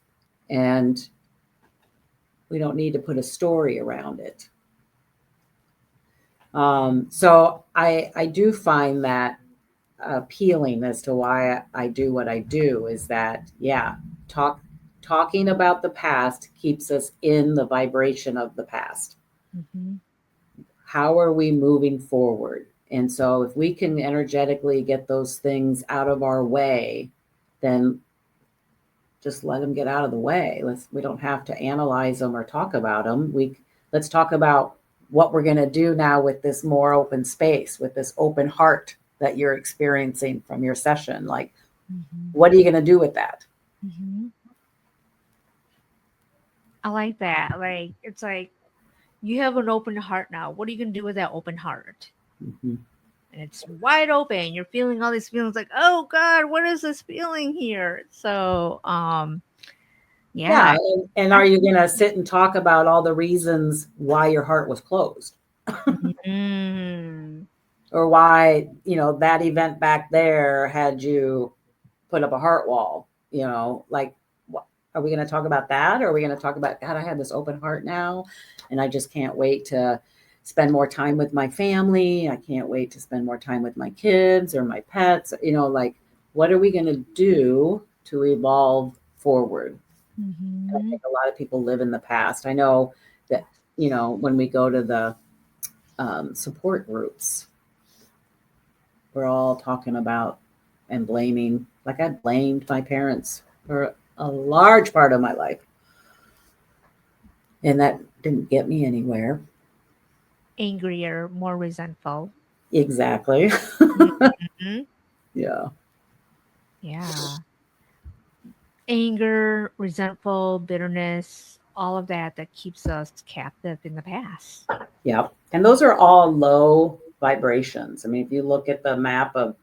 and we don't need to put a story around it. So I do find that appealing as to why I do what I do, is that, yeah, talking about the past keeps us in the vibration of the past. Mm-hmm. How are we moving forward? And so if we can energetically get those things out of our way, then just let them get out of the way. We don't have to analyze them or talk about them. Let's talk about what we're going to do now with this more open space, with this open heart that you're experiencing from your session. Like, Mm-hmm. what are you going to do with that? Mm-hmm. I like that. Like it's like you have an open heart now. What are you gonna do with that open heart? Mm-hmm. And it's wide open. You're feeling all these feelings like, oh God, what is this feeling here? So, yeah. Yeah, and are you going to sit and talk about all the reasons why your heart was closed, Mm, or why that event back there had you put up a heart wall? Like, are we going to talk about that, or are we going to talk about, God, I have this open heart now, and I just can't wait to spend more time with my family. I can't wait to spend more time with my kids or my pets. Like, what are we going to do to evolve forward? And I mm-hmm. think a lot of people live in the past. I know that, when we go to the support groups, we're all talking about and blaming. Like, I blamed my parents for a large part of my life. And that Didn't get me anywhere. Angrier, more resentful. Exactly. Mhm. Yeah. Yeah. Anger, resentful, bitterness, all of that keeps us captive in the past. Yeah. And those are all low vibrations. I mean, if you look at the map of,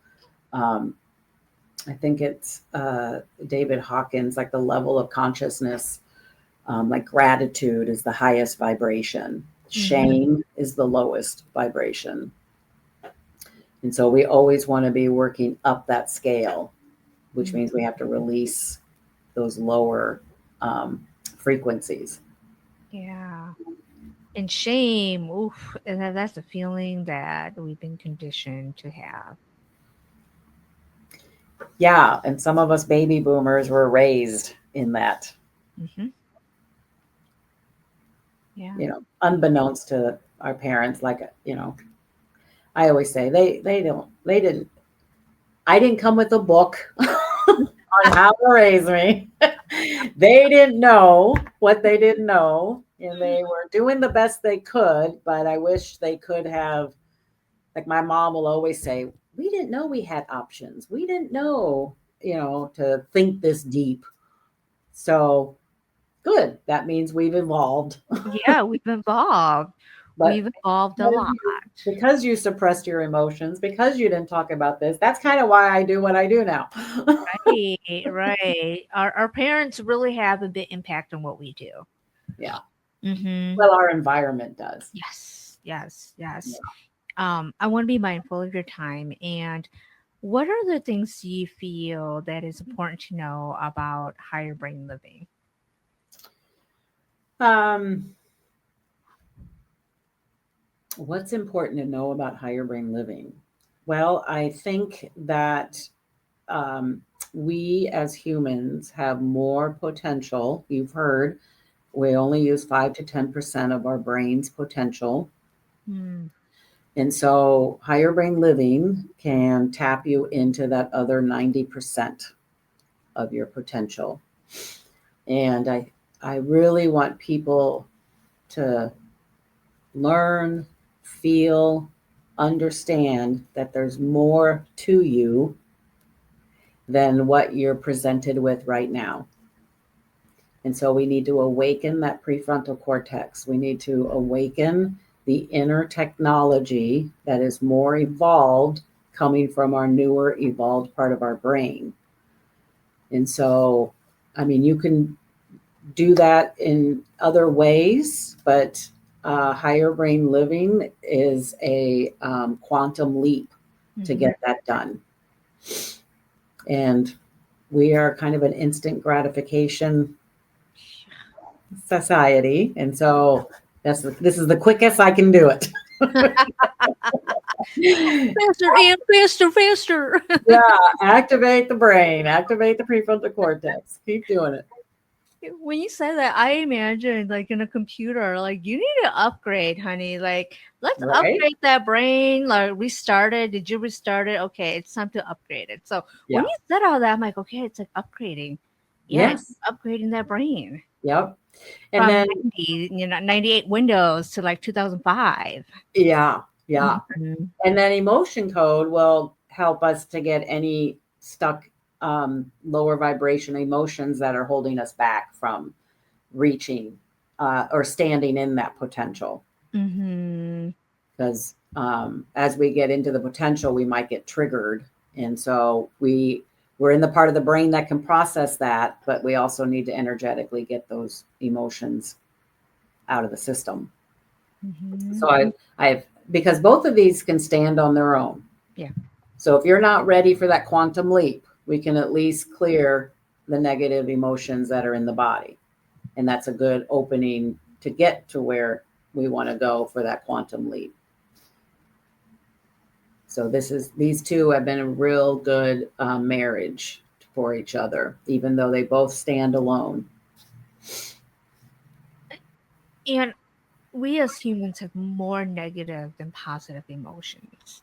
um, I think it's David Hawkins, like the level of consciousness, like gratitude is the highest vibration, Mhm. shame is the lowest vibration. And so we always want to be working up that scale, which means we have to release those lower um, frequencies. Yeah. And shame, oof, and that's a feeling that we've been conditioned to have. Yeah. And some of us baby boomers were raised in that, Hmm. Yeah. unbeknownst to our parents. Like, I always say they didn't, I didn't come with a book on how to raise me. They didn't know what they didn't know, and they were doing the best they could, but I wish they could have, like my mom will always say, we didn't know we had options. We didn't know, to think this deep. So good. That means we've evolved. Yeah, we've evolved. But We've evolved a lot. because you suppressed your emotions, because you didn't talk about this, that's kind of why I do what I do now. Right, right. Our parents really have a big impact on what we do. Yeah. Mm-hmm. Well, our environment does. Yes, yes, yes. Yeah. I want to be mindful of your time. And what are the things you feel that is important to know about higher brain living? Um, what's important to know about higher brain living? Well, I think that um, we as humans have more potential. You've heard we only use 5 to 10% of our brain's potential. Hmm. And so higher brain living can tap you into that other 90% of your potential. And I really want people to learn, feel, understand that there's more to you than what you're presented with right now. And so we need to awaken that prefrontal cortex. We need to awaken the inner technology that is more evolved coming from our newer evolved part of our brain. And so, I mean, you can do that in other ways, but higher brain living is a quantum leap to Mm-hmm. get that done. And we are kind of an instant gratification society, and so this is the quickest I can do it. Faster and faster, faster. Yeah, activate the brain, activate the prefrontal cortex. Keep doing it. When you say that, I imagine like in a computer, like you need to upgrade, honey. Like, let's Right? upgrade that brain, like restart it. Did you restart it? Okay, it's time to upgrade it. So when Yeah. you said all that, I'm like, okay, it's like upgrading. Yeah, Yes. upgrading that brain Yep. And from then 98 Windows to like 2005. yeah, yeah. Mhm. And then emotion code will help us to get any stuck lower vibration emotions that are holding us back from reaching or standing in that potential. Mhm. Because as we get into the potential, we might get triggered, and so we're in the part of the brain that can process that, but we also need to energetically get those emotions out of the system. Mhm. So I've because both of these can stand on their own. Yeah. So if you're not ready for that quantum leap, we can at least clear the negative emotions that are in the body, and that's a good opening to get to where we want to go for that quantum leap. So these two have been a real good marriage for each other, even though they both stand alone. And we as humans have more negative than positive emotions.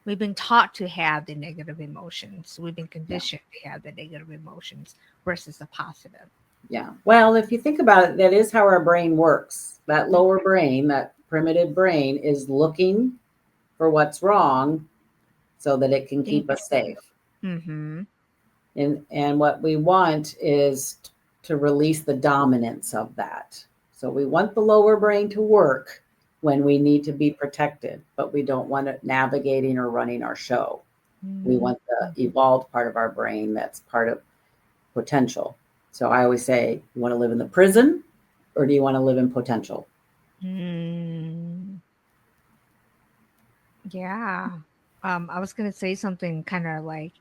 We've been taught to have the negative emotions. We've been Yeah, conditioned to have the negative emotions versus the positive. Yeah. Well, if you think about it, that is how our brain works. That lower brain, that primitive brain, is looking for what's wrong so that it can keep us safe. Mm-hmm. And what we want is to release the dominance of that. So we want the lower brain to work when we need to be protected, but we don't want it navigating or running our show. We Mm-hmm. want the evolved part of our brain that's part of potential. So I always say, you want to live in the prison or do you want to live in potential? Mm. Yeah. I was gonna say something kind of like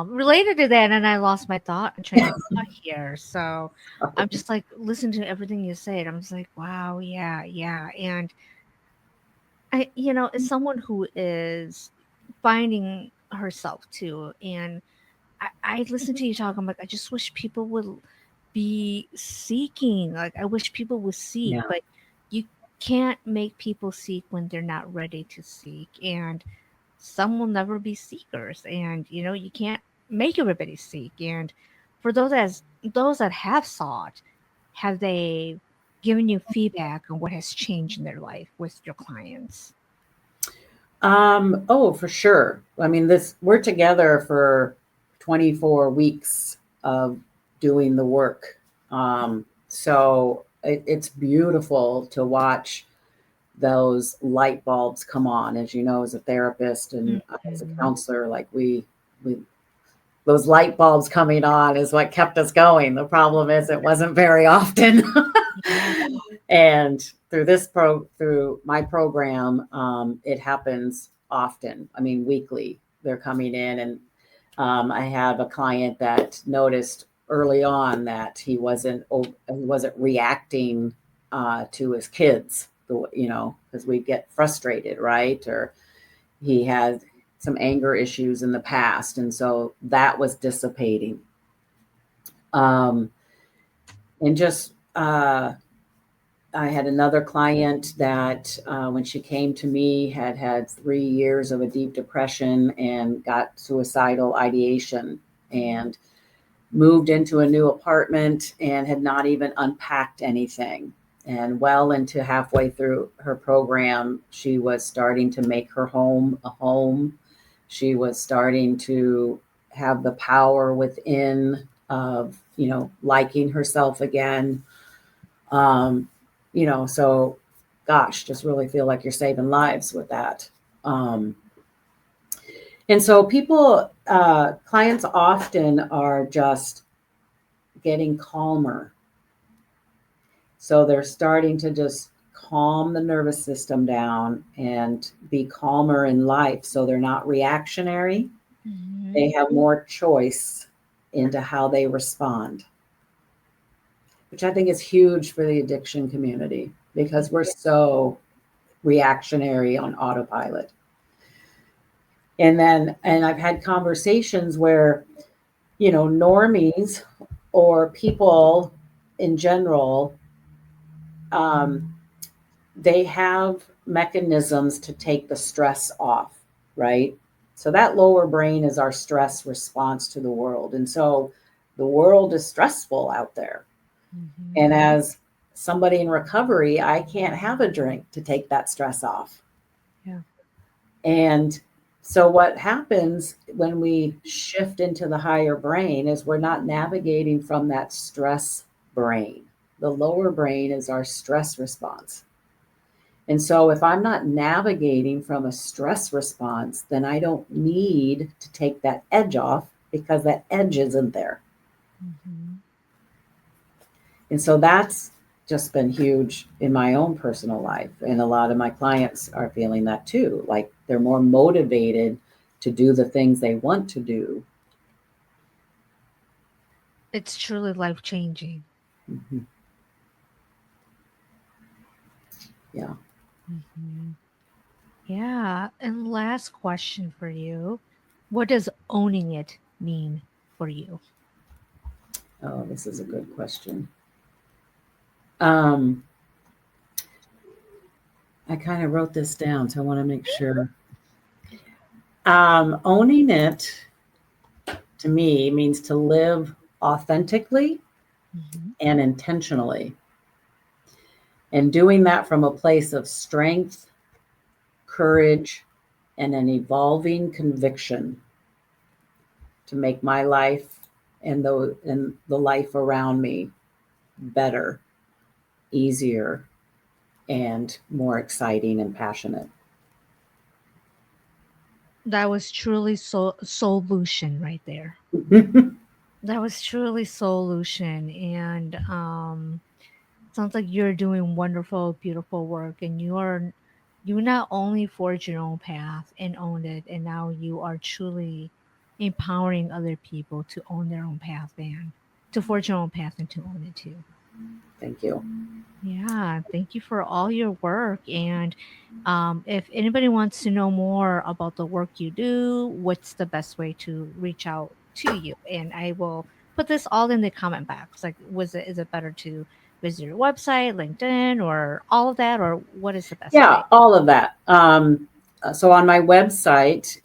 related to that, and I lost my train of thought here. So I'm just like listening to everything you said. I'm just like, wow, yeah, yeah. And as someone who is finding herself too, and I listen to you talk. I'm like, I just wish people would be seeking. Like, I wish people would seek, Yeah. but you can't make people seek when they're not ready to seek. And some will never be seekers, and you can't make everybody seek. And for those that have sought, have they given you feedback on what has changed in their life with your clients? Oh, for sure. I mean, this we're together for 24 weeks of doing the work. So it's beautiful to watch those light bulbs come on. As you know, as a therapist and as a Mhm. counselor, like we those light bulbs coming on is what kept us going. The problem is it wasn't very often. Yeah. And through my program, it happens often. I mean, weekly. They're coming in, and I have a client that noticed early on that he wasn't reacting to his kids, because we get frustrated, right? Or he had some anger issues in the past, and so that was dissipating. Um, and just I had another client that, when she came to me, had 3 years of a deep depression and got suicidal ideation, and moved into a new apartment and had not even unpacked anything. And well into halfway through her program, she was starting to make her home a home. She was starting to have the power within of, liking herself again. Um, so gosh, just really feel like you're saving lives with that. Um, and so clients often are just getting calmer. So they're starting to just calm the nervous system down and be calmer in life. So they're not reactionary. Mhm. They have more choice into how they respond, which I think is huge for the addiction community because we're so reactionary on autopilot. And I've had conversations where, normies or people in general, um, they have mechanisms to take the stress off, right? So that lower brain is our stress response to the world. And so the world is stressful out there. Mhm. And as somebody in recovery, I can't have a drink to take that stress off. Yeah. And so what happens when we shift into the higher brain is we're not navigating from that stress brain. The lower brain is our stress response. And so if I'm not navigating from a stress response, then I don't need to take that edge off because that edge isn't there. Mhm. And so that's just been huge in my own personal life. And a lot of my clients are feeling that too. Like they're more motivated to do the things they want to do. It's truly life changing. Mhm. Yeah. Mhm. Yeah. And last question for you. What does owning it mean for you? Oh, this is a good question. Um, I kind of wrote this down, so I want to make sure. Owning it to me means to live authentically Mhm. and intentionally. And doing that from a place of strength, courage, and an evolving conviction to make my life and the life around me better, easier, and more exciting and passionate. That was truly solution right there. That was truly solution. And sounds like you're doing wonderful, beautiful work, and you not only forged your own path and owned it, and now you are truly empowering other people to own their own path and to forge your own path and to own it too. Thank you. Yeah, thank you for all your work. And if anybody wants to know more about the work you do, what's the best way to reach out to you? And I will put this all in the comment box. Like, is it better to visit your website, LinkedIn, or all of that, or what is the best Yeah, way? all of that. So on my website,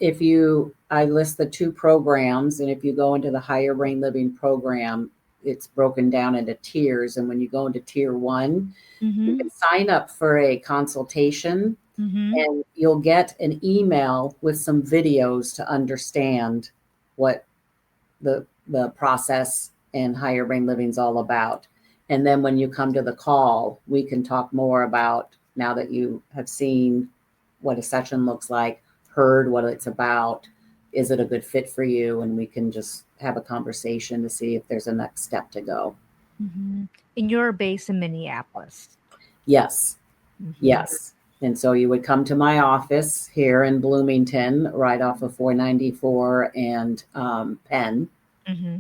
I list the two programs, and if you go into the Higher Brain Living program, it's broken down into tiers. And when you go into tier one, you Mm-hmm. can sign up for a consultation, Mm-hmm. and you'll get an email with some videos to understand what the process and higher brain living is all about. And then when you come to the call, we can talk more about, now that you have seen what a session looks like, heard what it's about, is it a good fit for you? And we can just have a conversation to see if there's a next step to go. Mm-hmm. And you're based in Minneapolis. Yes, Mm-hmm. yes. And so you would come to my office here in Bloomington, right off of 494 and Penn. Mm-hmm.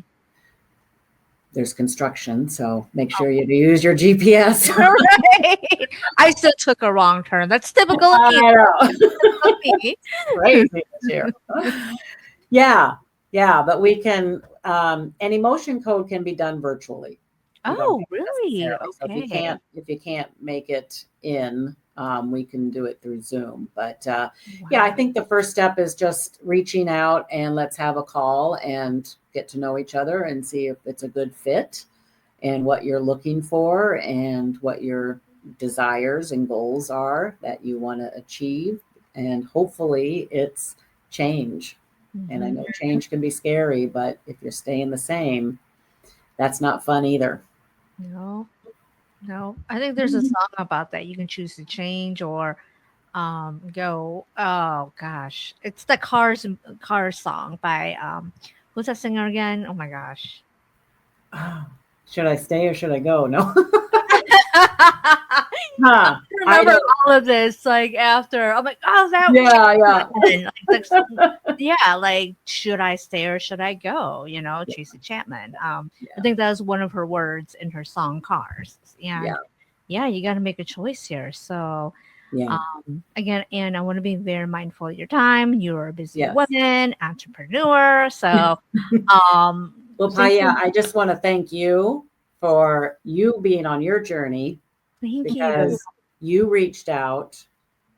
There's construction, so make sure you use your GPS. Right. I still took a wrong turn. That's typical of me. I know. Typical of me. Crazy this year. Yeah, yeah, but we can, and emotion code can be done virtually. You don't Oh, have to really? necessarily. So Okay. if you can't make it in, we can do it through Zoom. But yeah, I Wow. think the first step is just reaching out and let's have a call and get to know each other and see if it's a good fit and what you're looking for and what your desires and goals are that you want to achieve. And hopefully it's change. And I Hmm. know change can be scary, but if you're staying the same, that's not fun either. No, no. I think there's a song about that. You can choose to change or go. Oh gosh, it's the Cars song by who's that singer again? Oh my gosh. Should I stay or should I go? No. I Huh. I remember don't. all of this like after. I'm like, oh, that Yeah, yeah. Chapman. Yeah, like should I stay or should I go? Tracy Chapman. I Yeah. think that was one of her words in her song Cars. Yeah. And yeah, you got to make a choice here. So Yeah. again, and I want to be very mindful of your time. You're a busy Yes. woman, entrepreneur. So um, Well, thank Paya, you. I just want to thank you for you being on your journey Thank you. because you reached out.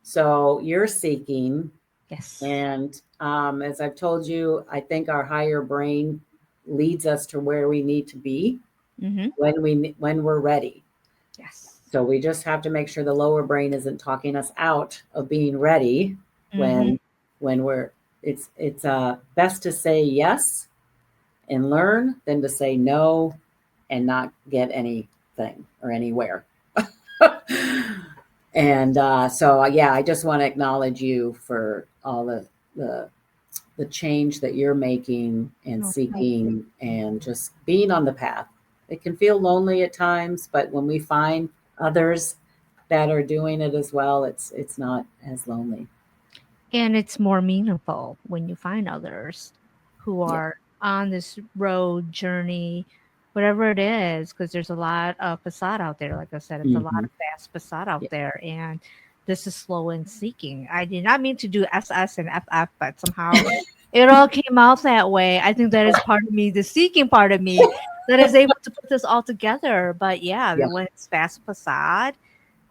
So you're seeking. Yes. And as I've told you, I think our higher brain leads us to where we need to be Mm-hmm. when we're ready. Yes. So we just have to make sure the lower brain isn't talking us out of being ready Mm-hmm. when we're it's best to say yes and learn than to say no and not get anything or anywhere. And so yeah, I just want to acknowledge you for all the the change that you're making and Oh, thank seeking and just being on the path. It can feel lonely at times, but when we find others that are doing it as well, it's not as lonely. And it's more meaningful when you find others who Yeah. are on this road journey, whatever it is, because there's a lot of facade out there. Like I said, it's a lot Hmm. of fast facade out Yeah. there. And this is slow and seeking. I did not mean to do SS and FF, but somehow it all came out that way. I think that is part of me, the seeking part of me, that is able to put this all together. But yeah, Yeah. when it's fast facade,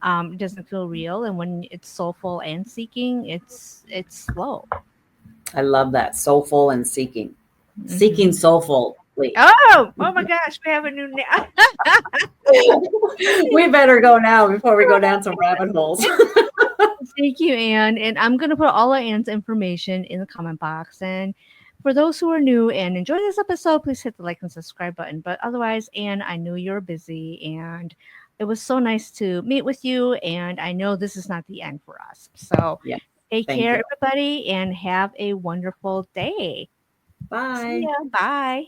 it doesn't feel real, and when it's soulful and seeking, it's slow. I love that. Soulful and seeking. Hmm. Seeking soulful. Oh my gosh, we have a new name. We better go now before we go down some rabbit holes. Thank you, Anne. And I'm going to put all of Anne's information in the comment box. And for those who are new and enjoy this episode, please hit the like and subscribe button. But otherwise, Anne, I knew you're busy and it was so nice to meet with you. And I know this is not the end for us. So Yeah. take Thank care, you. everybody, and have a wonderful day. See Bye. ya. Bye.